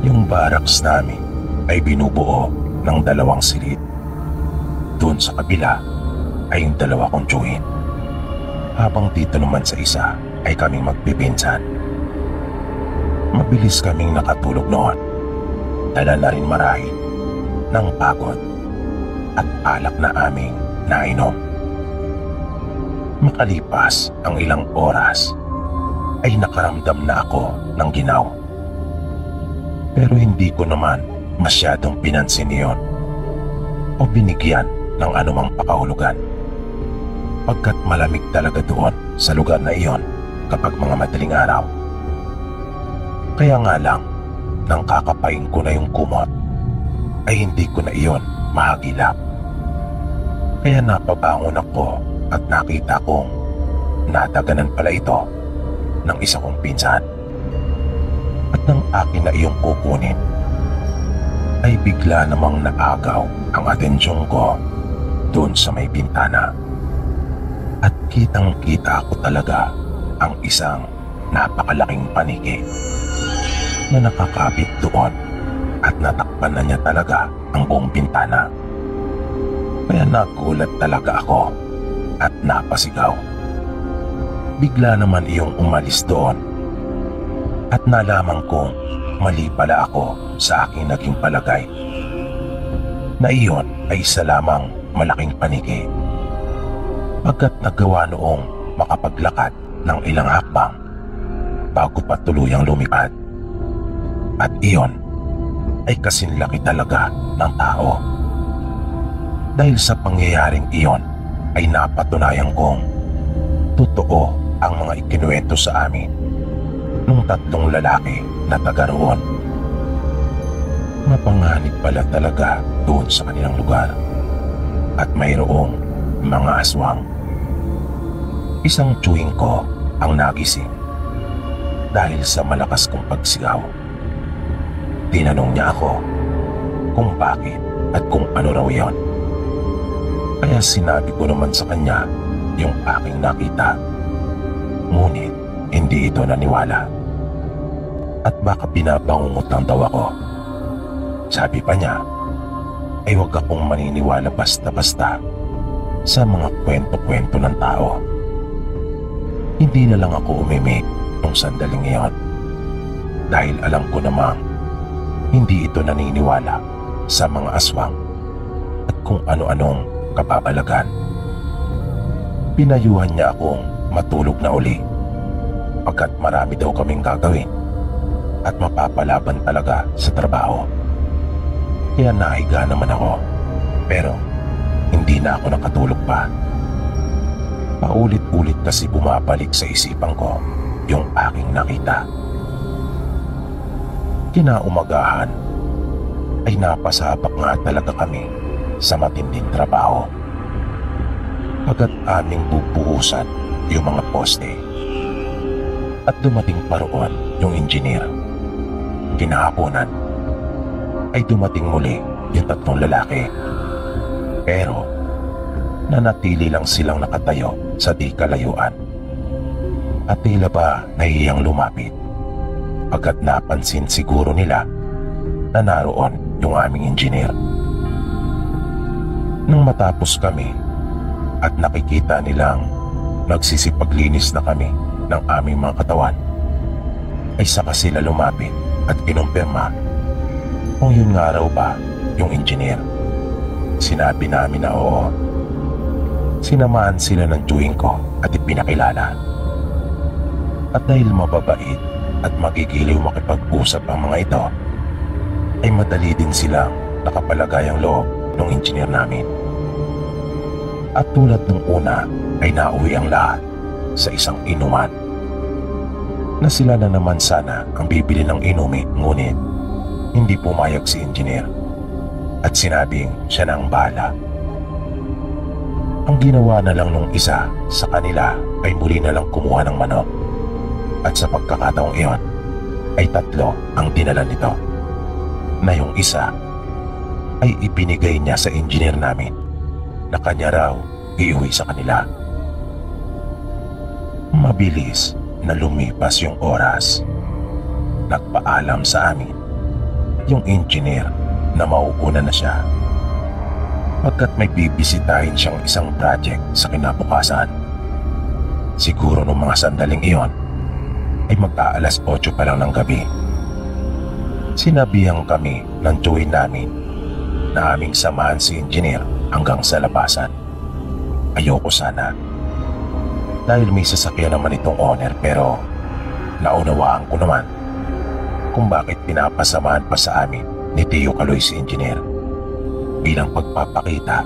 S1: Yung barracks namin ay binubuo ng 2 silid. Doon sa kabila ay yung 2 kong tiyuhin. Habang dito naman sa isa ay kaming magpipinsan. Mabilis kaming nakatulog noon. Dala na rin marahil ng pagod at alak na aming nainom. Makalipas ang ilang oras ay nakaramdam na ako ng ginaw. Pero hindi ko naman masyadong pinansin iyon o binigyan ng anumang pakahulugan pagkat malamig talaga doon sa lugar na iyon kapag mga madaling araw. Kaya nga lang, nang kakapain ko na yung kumot ay hindi ko na iyon mahagilap. Kaya napabangon ako at nakita kong nataganan pala ito ng isa kong pinsan. At nang akin na iyong kukunin ay bigla namang naagaw ang atensyon ko doon sa may bintana. At kitang-kita ko talaga ang isang napakalaking paniki na nakakapit doon at natakpan na niya talaga ang buong bintana. Kaya nagulat talaga ako at napasigaw. Bigla naman iyong umalis doon at nalaman kong mali pala ako sa aking naging palagay na iyon ay isa lamang malaking paniki pagkat nagawa noong makapaglakad ng ilang hakbang bago pa tuluyang lumipad. At iyon ay kasinlaki talaga ng tao. Dahil sa pangyayaring iyon ay napatunayan kong totoo ang mga ikinuwento sa amin nung 3 lalaki na taga roon. Mapanganib pala talaga doon sa kanilang lugar at mayroong mga aswang. Isang tiyuhin ko ang nagising dahil sa malakas kong pagsigaw. Tinanong niya ako kung bakit at kung ano raw yon. Kaya sinabi ko naman sa kanya yung aking nakita. Ngunit hindi ito naniwala. At baka binabangungot lang daw ako. Sabi pa niya ay huwag akong maniniwala basta-basta sa mga kwento-kwento ng tao. Hindi na lang ako umimik nung sandaling iyon dahil alam ko namang hindi ito naniniwala sa mga aswang at kung ano-anong kababalagan. Pinayuhan niya akong matulog na uli pagkat marami daw kaming gagawin at mapapalaban talaga sa trabaho. Kaya nahiga naman ako pero hindi na ako nakatulog pa. Paulit-ulit kasi bumabalik sa isipan ko yung aking nakita. Kinaumagahan ay napasabak nga talaga kami sa matinding trabaho. Agad aming bubuhusan yung mga poste. At dumating pa roon yung engineer. Kinahaponan ay dumating muli yung 3 lalaki. Pero nanatili lang silang nakatayo sa di kalayuan. At tila ba nahihiyang lumapit pagkat napansin siguro nila na naroon yung aming engineer. Nang matapos kami, at nakikita nilang nagsisipaglinis na kami ng aming mga katawan, ay saka sila lumapit at kinumpirma kung yun nga raw ba yung engineer. Sinabi namin na oo. Sinamahan sila ng tiyuhin ko at ipinakilala. At dahil mababait at magigiliw makipag-usap ang mga ito, ay madali din silang nakapalagay ang loob ng engineer namin. At tulad ng una ay nauwi ang lahat sa isang inuman na sila na naman sana ang bibili ng inumin, ngunit hindi pumayag si engineer at sinabing siya na ang bahala. Ang ginawa na lang nung isa sa kanila ay muli na lang kumuha ng manok, at sa pagkakataong iyon ay 3 ang dinala nito, na yung isa ay ibinigay niya sa engineer namin na kanya raw iuwi sa kanila. Mabilis na lumipas yung oras. Nagpaalam sa amin yung engineer na mauuna na siya pagkat may bibisitahin siyang isang project sa kinabukasan. Siguro nung mga sandaling iyon ay mag-aalas 8 pa lang ng gabi. Sinabihan kami ng tiyuhin namin na aming samahan si engineer hanggang sa labasan. Ayoko sana, dahil may sasakyan naman itong owner, pero naunawaan ko naman kung bakit pinapasamahan pa sa amin ni Tio Kaloy si engineer bilang pagpapakita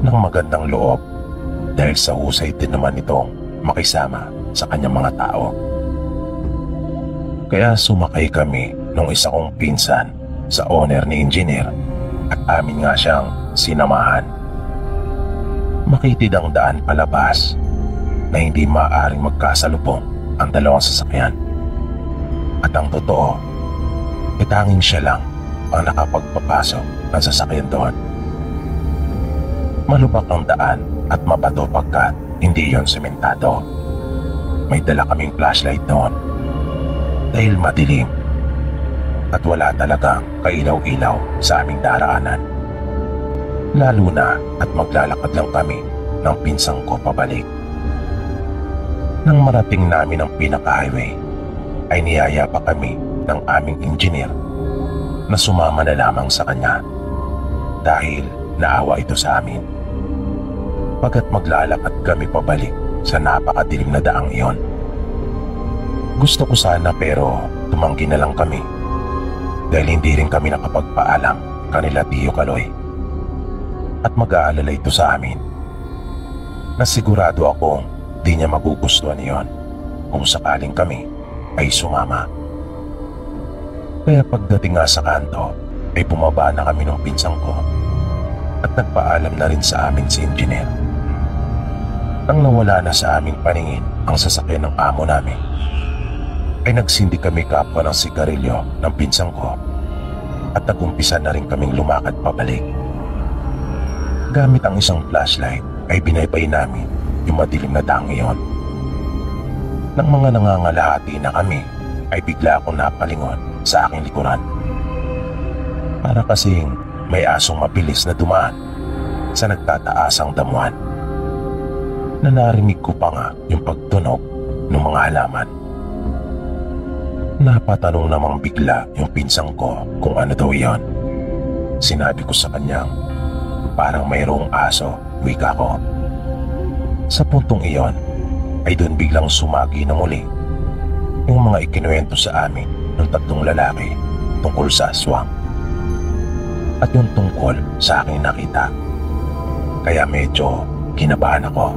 S1: ng magandang loob, dahil sa husay din naman itong makisama sa kanyang mga tao. Kaya sumakay kami nung isa kong pinsan sa owner ni engineer at amin nga siyang sinamahan. Makitid ang daan palabas na hindi maaaring magkasalubong ang dalawang sasakyan. At ang totoo, tanging siya lang ang nakapagpapasok ng sasakyan doon. Malubak ang daan at mabato pagkat hindi yon sementado. May dala kaming flashlight noon dahil madilim at wala talagang kailaw-ilaw sa aming daraanan. Lalo na at maglalakad lang kami ng pinsang ko pabalik. Nang marating namin ang pinaka-highway, ay niyaya pa kami ng aming engineer na sumama na lamang sa kanya dahil naawa ito sa amin. Pagkat maglalakad kami pabalik sa napakadilim na daang iyon. Gusto ko sana pero tumanggi na lang kami dahil hindi rin kami nakapagpaalam kanila Tio Kaloy. At mag-aalala ito sa amin na sigurado akong di niya magugustuhan iyon kung sakaling kami ay sumama. Kaya pagdating nga sa kanto ay bumaba na kami ng pinsang ko at nagpaalam na rin sa amin si engineer. Nang nawala na sa aming paningin ang sasakyan ng amo namin, ay nagsindi kami kapwa ng sigarilyo ng pinsang ko at nagumpisa na rin kaming lumakad pabalik. Gamit ang isang flashlight ay binaybay namin yung madilim na daang iyon. Nang mga nangangalahati na kami ay bigla akong napalingon sa aking likuran. Para kasing may asong mabilis na dumaan sa nagtataasang damuhan. Na narinig ko pa nga yung pagtunog ng mga halaman. Napatanong namang bigla yung pinsang ko kung ano daw iyon. Sinabi ko sa kanyang parang mayroong aso, wika ko. Sa puntong iyon ay doon biglang sumagi na muli yung mga ikinuwento sa amin ng 3 lalaki tungkol sa aswang at yung tungkol sa aking nakita. Kaya medyo kinabahan ako.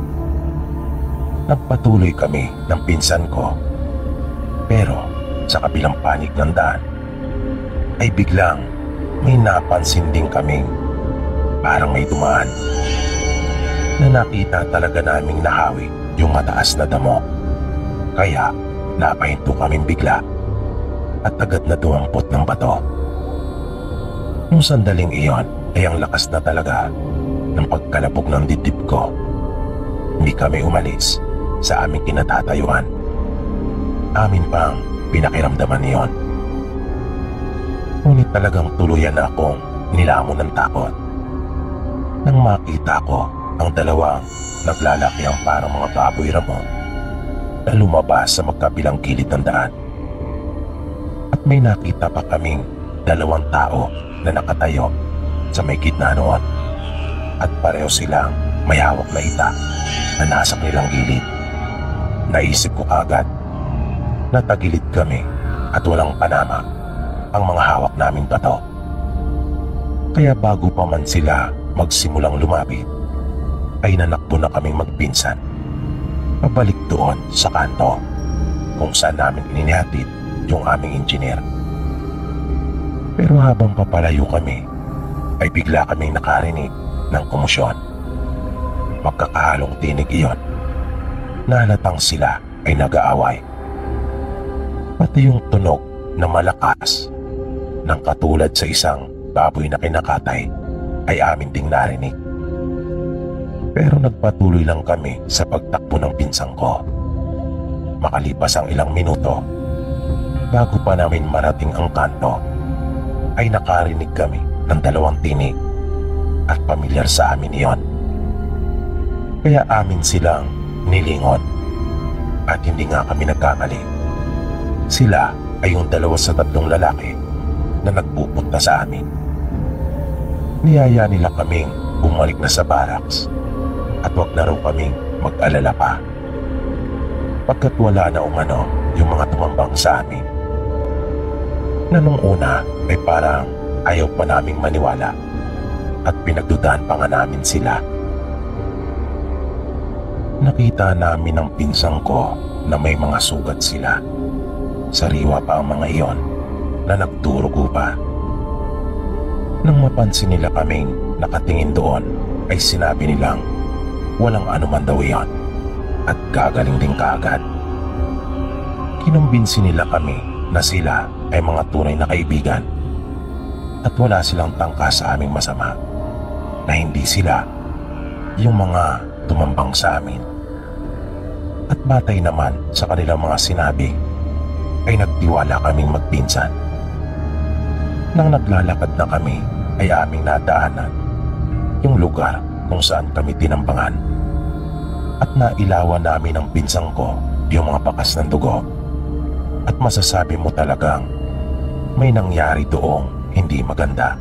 S1: Nagpatuloy kami ng pinsan ko, pero sa kabilang panig ng daan ay biglang may napansin din kaming parang may dumaan na nakita talaga naming nahawi yung mataas na damo. Kaya napahinto kaming bigla at agad na dumampot ng bato. Nung sandaling iyon ay ang lakas na talaga ng pagkalabog ng dibdib ko. Hindi kami umalis sa aming kinatatayuan. Amin pang pinakiramdaman niyon. Ngunit talagang tuluyan na akong nilamon ng takot nang makita ko ang dalawang naglalaki ang parang mga baboy ramon na lumabas sa magkabilang gilid ng daan. At may nakita pa kaming dalawang tao na nakatayo sa may gitna noon at pareho silang may hawak na ita na nasa kanilang gilid. Naisip ko agad na tagilid kami at walang panama ang mga hawak naming bato. Kaya bago pa man sila magsimulang lumapit, ay nanakbo na kaming magpinsan pabalik doon sa kanto kung saan namin inihatid yung aming engineer. Pero habang papalayo kami, ay bigla kaming nakarinig ng komosyon. Magkakahalong tinig iyon na halatang sila ay nag-aaway. Pati yung tunog na malakas ng katulad sa isang baboy na kinakatay ay amin ding narinig. Pero nagpatuloy lang kami sa pagtakbo ng pinsang ko. Makalipas ang ilang minuto, bago pa namin marating ang kanto, ay nakarinig kami ng dalawang tinig at pamilyar sa amin iyon. Kaya amin silang nilingon at hindi nga kami nagkamali. Sila ay yung 2 sa 3 lalaki na nagpupunta sa amin. Niyaya nila kaming bumalik na sa barracks at wag na raw kaming mag-alala pa pagkat wala na umano yung mga tumambang sa amin, na nung una ay parang ayaw pa naming maniwala at pinagdudahan pa nga namin sila. Nakita namin ang pinsang ko na may mga sugat sila. Sariwa pa ang mga iyon na nagdurugo pa. Nang mapansin nila kaming nakatingin doon, ay sinabi nilang walang anuman daw iyon at gagaling din kaagad. Kinumbinsi nila kami na sila ay mga tunay na kaibigan at wala silang tangka sa aming masama, na hindi sila yung mga tumambang sa amin. At batay naman sa kanilang mga sinabi, ay nagtiwala kaming magpinsan. Nang naglalakad na kami, ay aming nadaanan yung lugar kung saan kami tinambangan. At nailawan namin ang pinsang ko yung mga bakas ng dugo. At masasabi mo talagang may nangyari doong hindi maganda.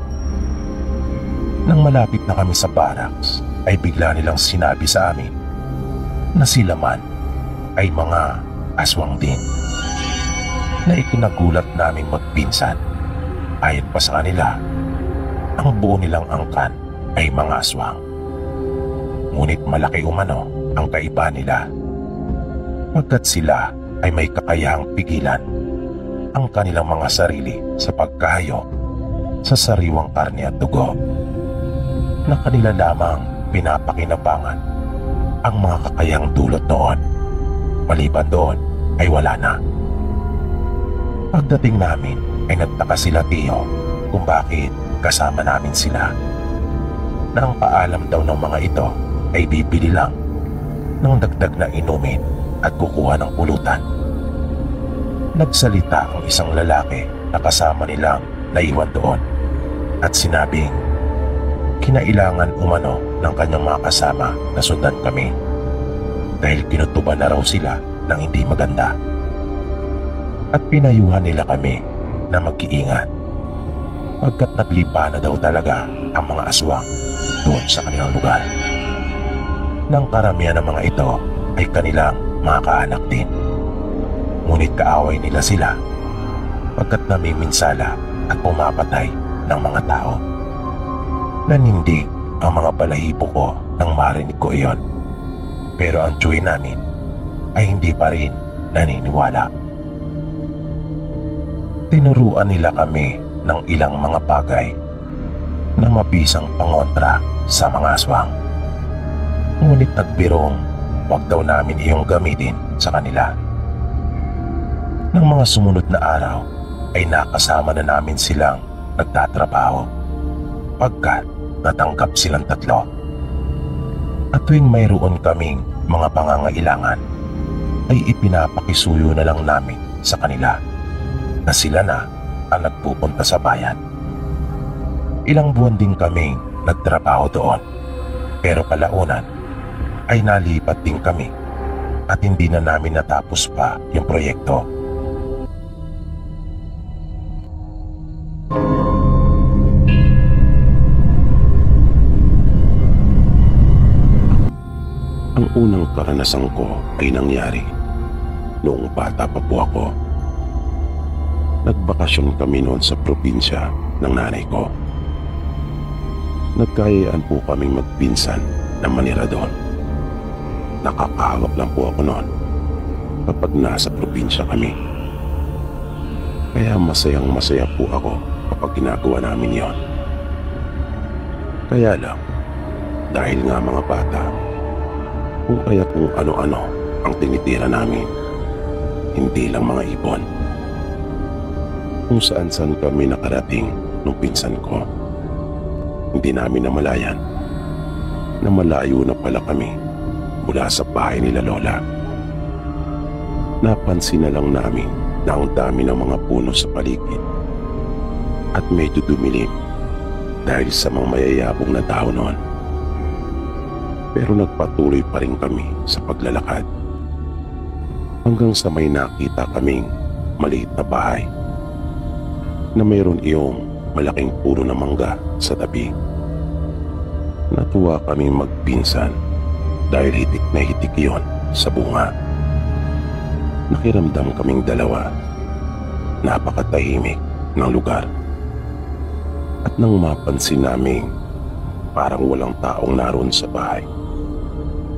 S1: Nang malapit na kami sa barracks, ay bigla nilang sinabi sa amin na sila man ay mga aswang din, na ikinagulat naming magpinsan. Ayon pa sa kanila, ang buo nilang angkan ay mga aswang. Ngunit malaki umano ang kaiba nila, pagkat sila ay may kakayahang pigilan ang kanilang mga sarili sa pagkahayo sa sariwang karne at dugo, na kanila lamang pinapakinabangan ang mga kakayahang dulot noon. Maliban doon ay wala na. Pagdating namin ay nagtaka sila Tio kung bakit kasama namin sila, na ang paalam daw ng mga ito ay bibili lang ng dagdag na inumin at kukuha ng pulutan. Nagsalita ang isang lalaki na kasama nilang naiwan doon at sinabing kinailangan umano ng kanyang mga kasama na sundan kami dahil kinutuban na raw sila ng hindi maganda. At pinayuhan nila kami na mag-iingat pagkat naglipa na daw talaga ang mga aswang doon sa kanilang lugar. Nang karamihan ng mga ito ay kanilang mga kaanak din. Ngunit kaaway nila sila pagkat namiminsala at pumapatay ng mga tao. Nanindig ang mga balahibo ko nang marinig ko iyon. Pero ang tsuy namin ay hindi pa rin naniniwala. Tinuruan nila kami ng ilang mga bagay na mabisang pangontra sa mga aswang. Ngunit nagbirong wag daw namin iyong gamitin sa kanila. Nang mga sumunod na araw ay nakasama na namin silang nagtatrabaho pagkat natanggap silang 3. At tuwing mayroon kaming mga pangangailangan ay ipinapakisuyo na lang namin sa kanila na sila na ang nagpupunta sa bayan. Ilang buwan din kaming nagtrabaho doon Pero kalaunan ay nalipat din kami at hindi na namin natapos pa yung proyekto. Ang unang karanasan ko ay nangyari noong bata pa po ako. Nagbakasyon kami noon sa probinsya ng nanay ko. Nagkayaan po kaming magpinsan na manira doon. Nakakahawak lang po ako noon kapag nasa probinsya kami. Kaya masayang masaya po ako kapag ginagawa namin yon. Kaya lang, dahil nga mga bata, kung kaya kung ano-ano ang tinitira namin, hindi lang mga ibon. Kung saan-saan kami nakarating nung pinsan ko, hindi namin namalayan na malayo na pala kami mula sa bahay nila lola. Napansin na lang namin na ang dami ng mga puno sa paligid at medyo dumilim dahil sa mga mayayabong na tao noon. Pero nagpatuloy pa rin kami sa paglalakad hanggang sa may nakita kaming maliit na bahay na mayroon iyong malaking puno ng mangga sa tabi. Natuwa kaming magpinsan dahil hitik na hitik iyon sa bunga. Nakiramdam kaming dalawa. Napakatahimik ng lugar. At nang mapansin namin parang walang taong naroon sa bahay,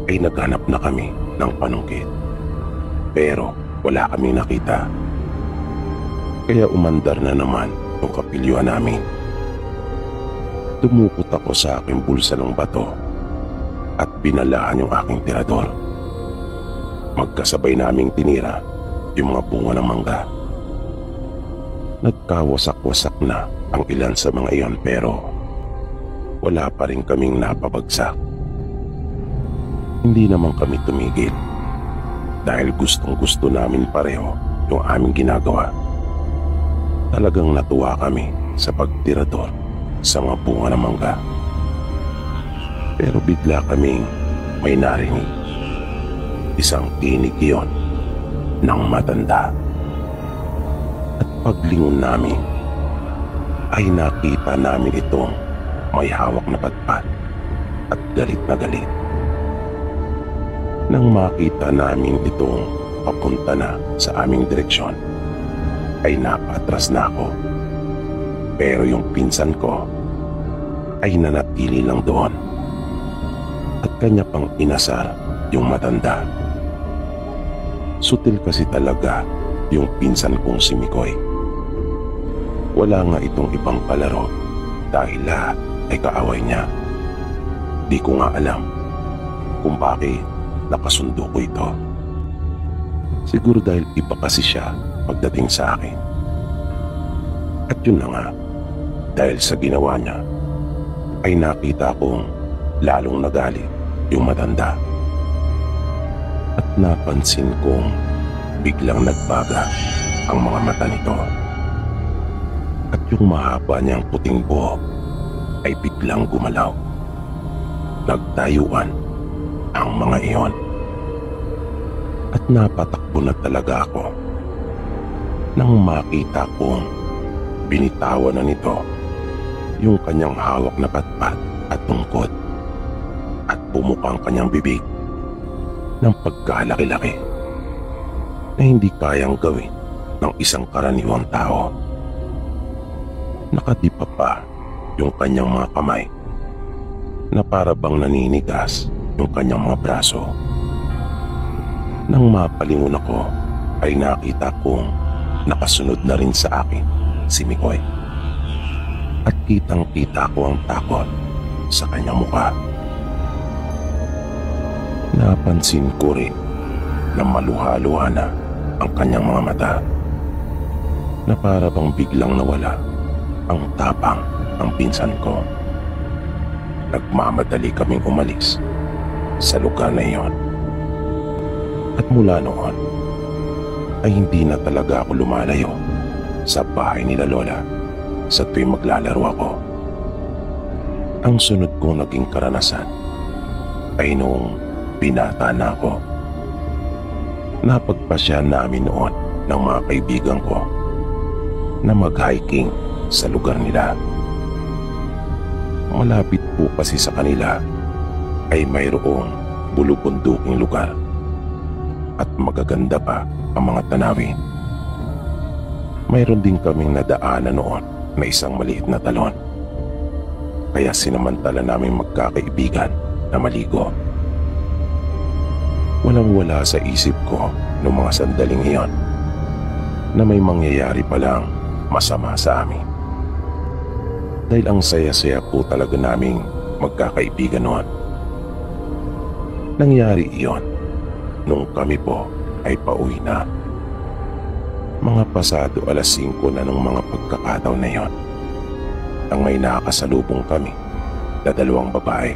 S1: ay naghanap na kami ng panungkit. Pero wala kaming nakita. Kaya umandar na naman yung kapilyuhan namin. Tumukot ako sa aking bulsa ng bato at binalaan yung aking tirador. Magkasabay naming tinira yung mga bunga ng mangga. Nagkawasak-wasak na ang ilan sa mga iyon pero wala pa rin kaming napabagsak. Hindi naman kami tumigil dahil gustong-gusto namin pareho yung aming ginagawa. Talagang natuwa kami sa pagtirador sa mga bunga ng mangga. Pero bigla kaming may narinig. Isang tinig iyon ng matanda. At paglingon namin ay nakita namin itong may hawak na patpat at galit na galit. Nang makita namin itong papunta na sa aming direksyon, ay napatras na ako. Pero yung pinsan ko ay nanatili lang doon at kanya pang inasar yung matanda. Sutil kasi talaga yung pinsan kong si Mikoy. Wala nga itong ibang palaro dahil lahat ay kaaway niya. Di ko nga alam kung bakit nakasundo ko ito. Siguro dahil iba kasi siya pagdating sa akin. At yun na nga, dahil sa ginawa niya, ay nakita kong lalong nagalit yung matanda. At napansin kong biglang nagbaga ang mga mata nito. At yung mahaba niyang puting buhok ay biglang gumalaw. Nagtayuan ang mga iyon. At napatakbo na talaga ako nang makita kong binitawan na nito yung kanyang hawak na patpat at tungkod at bumukang kanyang bibig ng pagkalaki-laki na hindi kayang gawin ng isang karaniwang tao. Nakadipa pa yung kanyang mga kamay na para bang naninigas yung kanyang mga braso. Nang mapalingon ako ay nakita kong nakasunod na rin sa akin si Mikoy. At kitang-kita ko ang takot sa kanyang mukha. Napansin ko rin na maluha-luha na ang kanyang mga mata na para bang biglang nawala ang tapang ng pinsan ko. Nagmamadali kaming umalis sa lugar na iyon. At mula noon ay hindi na talaga ako lumalayo sa bahay nila lola sa tuwing maglalaro ako. Ang sunod kong naging karanasan ay noong binata na ako. Napagpasyahan namin noon ng mga kaibigan ko na mag-hiking sa lugar nila. Malapit po kasi sa kanila ay mayroong bulubunduking lugar at magaganda pa ang mga tanawin. Mayroon din kaming nadaanan noon na isang maliit na talon. Kaya sinamantala namin magkakaibigan na maligo. Walang-wala sa isip ko noong mga sandaling iyon na may mangyayari palang masama sa amin. Dahil ang saya-saya po talaga naming magkakaibigan noon. Nangyari iyon nung kami po ay pauwi na. Mga pasado 5:00 na nung mga pagkakataon na iyon nang may nakakasalubong kami na 2 babae.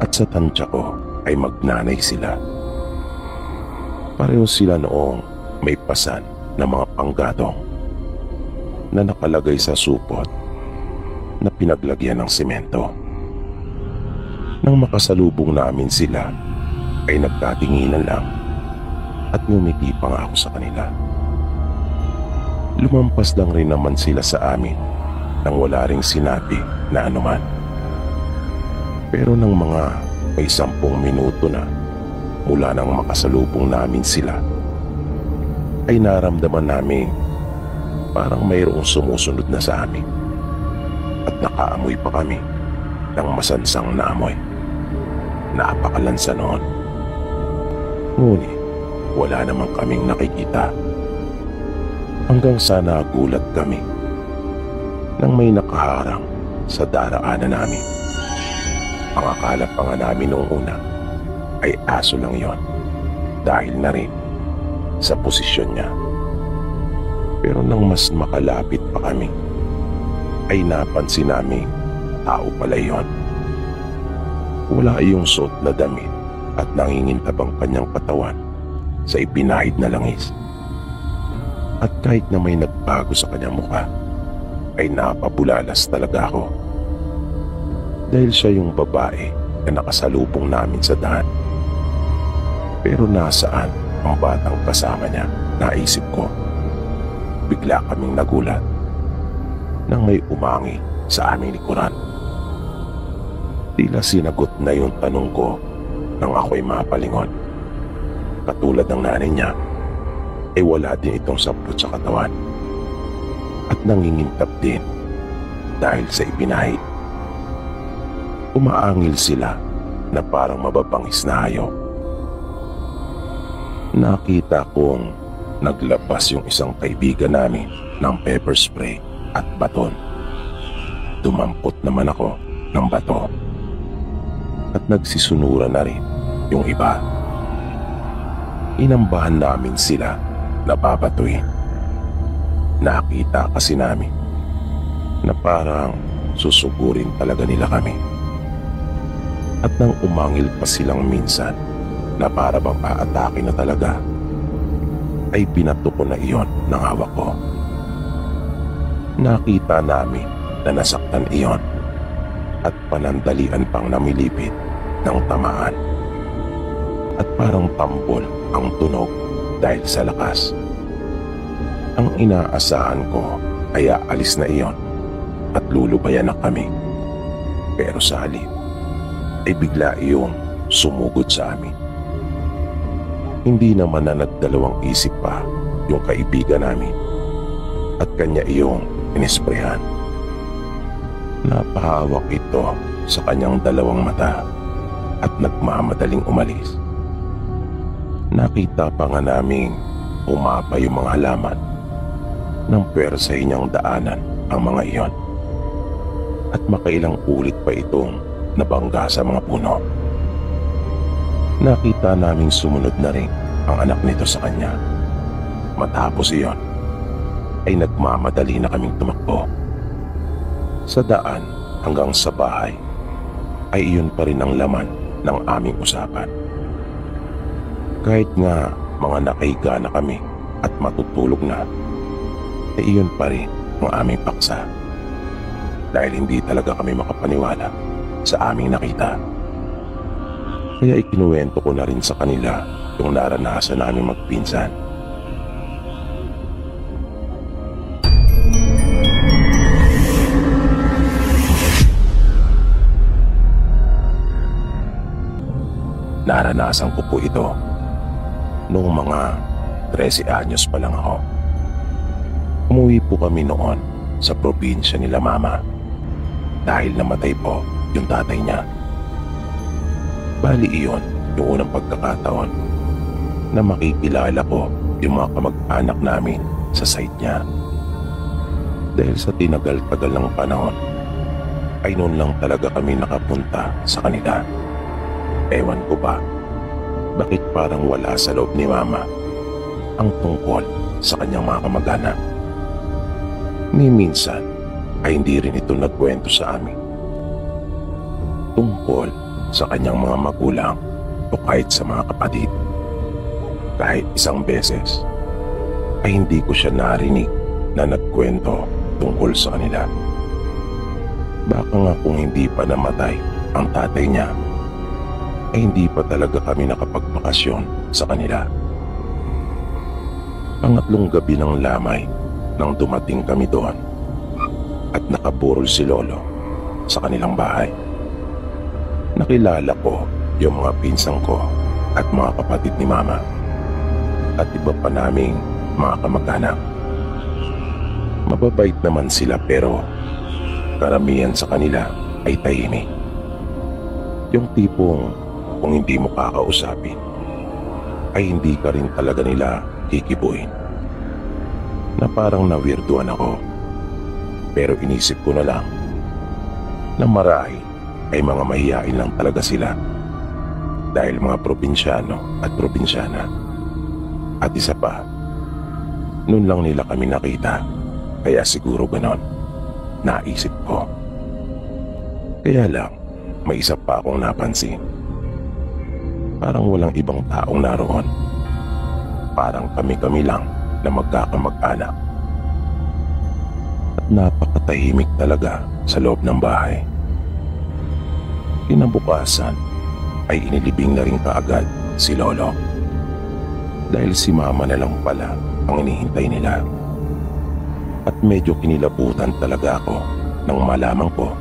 S1: At sa tansya ko ay magnanay sila. Pareho sila noong may pasan na mga panggatong na nakalagay sa supot na pinaglagyan ng semento. Nang makasalubong namin sila ay nagkatinginan lang at ngumiti pa nga ako sa kanila. Lumampas lang rin naman sila sa amin nang wala ring sinabi na anuman. Pero nang mga may 10 minuto na mula nang makasalubong namin sila, ay naramdaman namin parang mayroong sumusunod na sa amin at nakaamoy pa kami ng masansang na amoy. Napakalansa noon. Ngunit wala naman kaming nakikita. Hanggang sa nagulat kami nang may nakaharang sa daraanan namin. Ang akala pa nga namin noong una ay aso lang yon dahil na rin sa posisyon niya. Pero nang mas makalapit pa kami ay napansin namin tao pala yon. Wala iyong suot na damit at nangingintabang kanyang katawan sa ipinahid na langis. At kahit na may nagbago sa kanyang mukha, ay napabulalas talaga ako. Dahil siya yung babae na nakasalubong namin sa daan. Pero nasaan ang batang kasama niya, naisip ko. Bigla kaming nagulat nang may umangi sa aming likuran. Tila sinagot na yung tanong ko nang ako'y mapalingon. Katulad ng nanay niya, ay wala din itong sampot sa katawan at nangingintab din dahil sa ipinahid. Umaangil sila na parang mababangis na hayop. Nakita kong naglabas yung isang kaibigan namin ng pepper spray at baton. Dumampot naman ako ng bato at nagsisunura na rin yung iba. Inambahan namin sila na babatuin. Nakita kasi namin na parang susugurin talaga nila kami. At nang umangil pa silang minsan na para bang aatake na talaga, ay binato ko na iyon ng hawak ko. Nakita namin na nasaktan iyon at panandalian pang namilipit ng tamaan. At parang tambol ang tunog dahil sa lakas. Ang inaasahan ko ay aalis na iyon at lulubayan na kami. Pero sa halip ay bigla iyong sumugod sa amin. Hindi naman na nagdalawang isip pa yung kaibigan namin at kanya iyong inisprehan. Napahawak ito sa kanyang 2 mata at nagmamadaling umalis. Nakita pa nga naming umapa yung mga halaman nang pwersahin niyang daanan ang mga iyon. At makailang ulit pa itong nabangga sa mga puno. Nakita naming sumunod na rin ang anak nito sa kanya. Matapos iyon, ay nagmamadali na kaming tumakbo. Sa daan hanggang sa bahay, ay iyon pa rin ang laman ng aming usapan. Kahit nga mga nakahiga na kami at matutulog na, ay iyon pa rin ang aming paksa. Dahil hindi talaga kami makapaniwala sa aming nakita. Kaya ikinuwento ko na rin sa kanila yung naranasan namin magpinsan. Naranasan ko po ito noong mga 13 anyos pa lang ako. Umuwi po kami noon sa probinsya nila mama dahil namatay po yung tatay niya. Bali iyon yung unang pagkakataon na makikilala ko yung mga kamag-anak namin sa site niya. Dahil sa tinagal-tagal ng panahon ay noon lang talaga kami nakapunta sa kanila. Ewan ko ba, bakit parang wala sa loob ni mama ang tungkol sa kanyang mga kamag-anak. Ni minsan ay hindi rin ito nagkwento sa amin tungkol sa kanyang mga magulang o kahit sa mga kapatid. Kahit isang beses ay hindi ko siya narinig na nagkwento tungkol sa kanila. Baka nga kung hindi pa namatay ang tatay niya ay hindi pa talaga kami nakapagbakasyon sa kanila. Pangatlong gabi ng lamay nang dumating kami doon at nakaburol si lolo sa kanilang bahay. Nakilala ko yung mga pinsang ko at mga kapatid ni mama at iba pa naming mga kamag-anak. Mababait naman sila pero karamihan sa kanila ay tahimik. Yung tipong kung hindi mo kakausapin ay hindi ka rin talaga nila kikibuin. Na parang nawirduan ako. Pero inisip ko na lang na marahil ay mga mahiyain lang talaga sila dahil mga probinsyano at probinsyana. At isa pa, noon lang nila kami nakita kaya siguro ganon naisip ko. Kaya lang may isa pa akong napansin. Parang walang ibang taong naroon. Parang kami-kami lang na magkakamag-anak. At napakatahimik talaga sa loob ng bahay. Kinabukasan ay inilibing na rin kaagad si lolo. Dahil si mama na lang pala ang inihintay nila. At medyo kinilabutan talaga ako nang malaman ko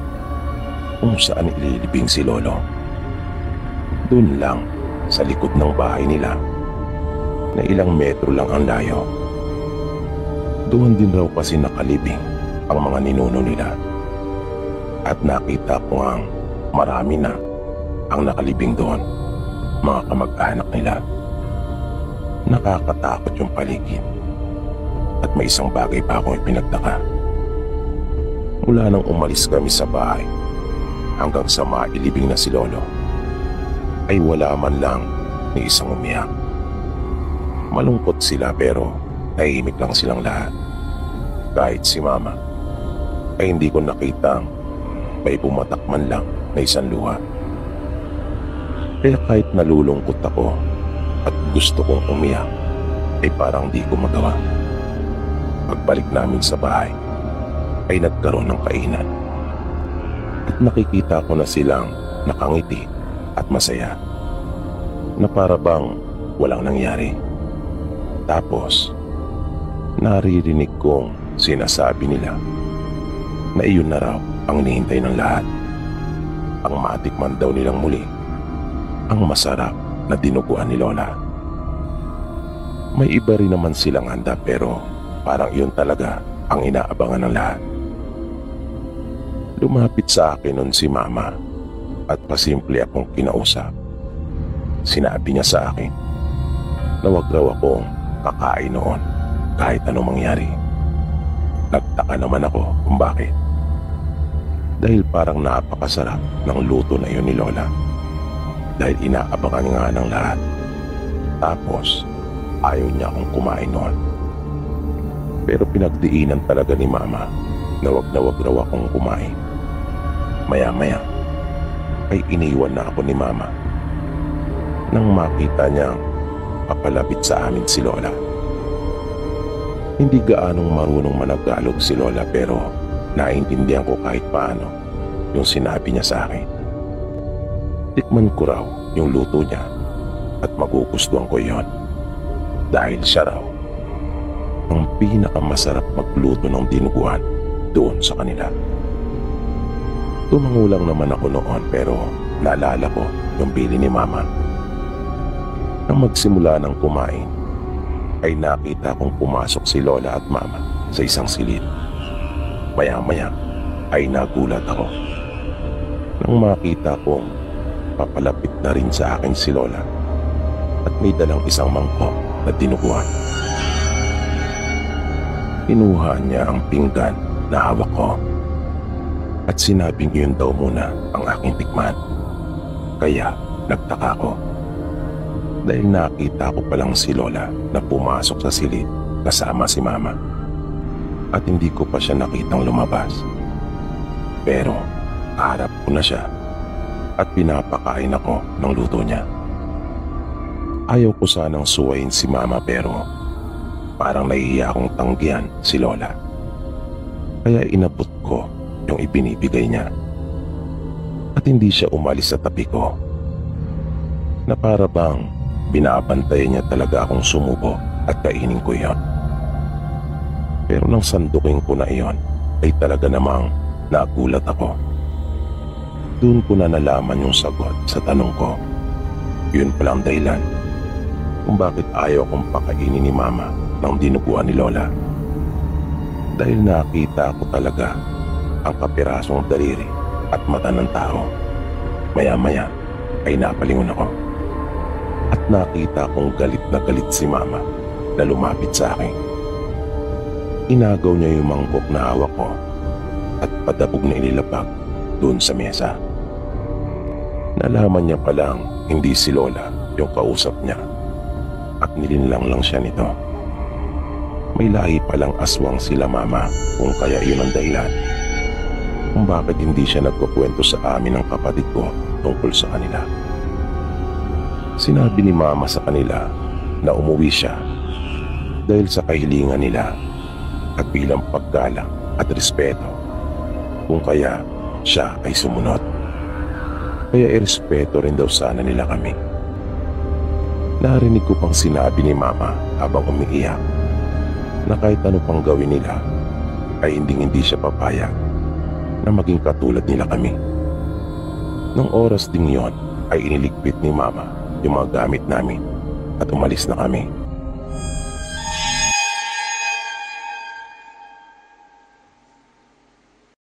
S1: kung saan ililibing si lolo. Doon lang sa likod ng bahay nila na ilang metro lang ang layo. Doon din raw kasi nakalibing ang mga ninuno nila. At nakita ko ang marami na ang nakalibing doon, mga kamag-anak nila. Nakakatakot yung paligid. At may isang bagay pa akong ipinagtaka. Mula nang umalis kami sa bahay hanggang sa mailibing na si lolo ay wala man lang ni isang umiyak. Malungkot sila pero tahimik lang silang lahat. Kahit si mama ay hindi ko nakitang may pumatak man lang na isang luha. Kaya kahit nalulungkot ako at gusto kong umiyak ay parang di ko magawa. Pagbalik namin sa bahay ay nagkaroon ng kainan at nakikita ko na silang nakangiti at masaya na para bang walang nangyari. Tapos naririnig kong sinasabi nila na iyon na raw ang hinihintay ng lahat. Ang matikman daw nilang muli ang masarap na dinuguan ni lola. May iba rin naman silang handa pero parang iyon talaga ang inaabangan ng lahat. Lumapit sa akin nun si mama at pasimple akong kinausap. Sinabi niya sa akin na wag raw akong kakain noon kahit anong mangyari. Nagtaka naman ako kung bakit. Dahil parang napakasarap ng luto na iyon ni lola. Dahil inaabangan nga ng lahat. Tapos ayaw niya akong kumain noon. Pero pinagdiinan talaga ni mama na wag raw akong kumain. Maya-maya ay iniwan na ako ni mama nang makita niyang papalapit sa amin si lola. Hindi gaanong marunong managalog si lola pero naintindihan ko kahit paano yung sinabi niya sa akin. Tikman ko raw yung luto niya at magugustuhan ko yon dahil siya raw ang pinakamasarap magluto ng dinuguan doon sa kanila. Tumangulang naman ako noon pero naalala ko yung bili ni Mama. Nang magsimula ng kumain ay nakita kong pumasok si Lola at Mama sa isang silid. Maya-maya ay nagulat ako nang makita kong papalapit na rin sa akin si Lola at may dalang isang mangkok na dinuguan. Kinuha niya ang pinggan na hawak ko at sinabing yun daw muna ang aking tikman. Kaya nagtaka ko dahil nakita ko palang si Lola na pumasok sa silid kasama si Mama at hindi ko pa siya nakitang lumabas. Pero harap ko na siya at pinapakain ako ng luto niya. Ayaw ko sanang suwayin si Mama pero parang nahihiya akong tanggihan si Lola. Kaya inabot ko yung ibinibigay niya. At hindi siya umalis sa tabi ko. Na para bang binabantayan niya talaga akong sumubo at kainin ko yon. Pero nang sandukin ko na iyon ay talaga namang nagulat ako. Doon ko na nalaman yung sagot sa tanong ko. Yun palang dahilan kung bakit ayaw kong pakainin ni Mama ng dinuguan ni Lola. Dahil nakita ko talaga ang kapirasong daliri at mata ng tao. Maya-maya ay napalingon ako at nakita kong galit na galit si Mama na lumapit sa akin. Inagaw niya yung mangkok na hawak ko at padabog na inilapag doon sa mesa. Nalaman niya palang hindi si Lola yung kausap niya at nilinlang lang siya nito. May lahi palang aswang sila Mama kung kaya yun ang dahilan kung bakit hindi siya nagkukwento sa amin ng kapatid ko tungkol sa kanila. Sinabi ni Mama sa kanila na umuwi siya dahil sa kahilingan nila at bilang paggalang at respeto kung kaya siya ay sumunod. Kaya irespeto rin daw sana nila kami. Narinig ko pang sinabi ni Mama habang umiiyak na kahit ano pang gawin nila ay hindi siya papayag na maging katulad nila kami. Nang oras ding yon ay iniligpit ni Mama yung mga gamit namin at umalis na kami.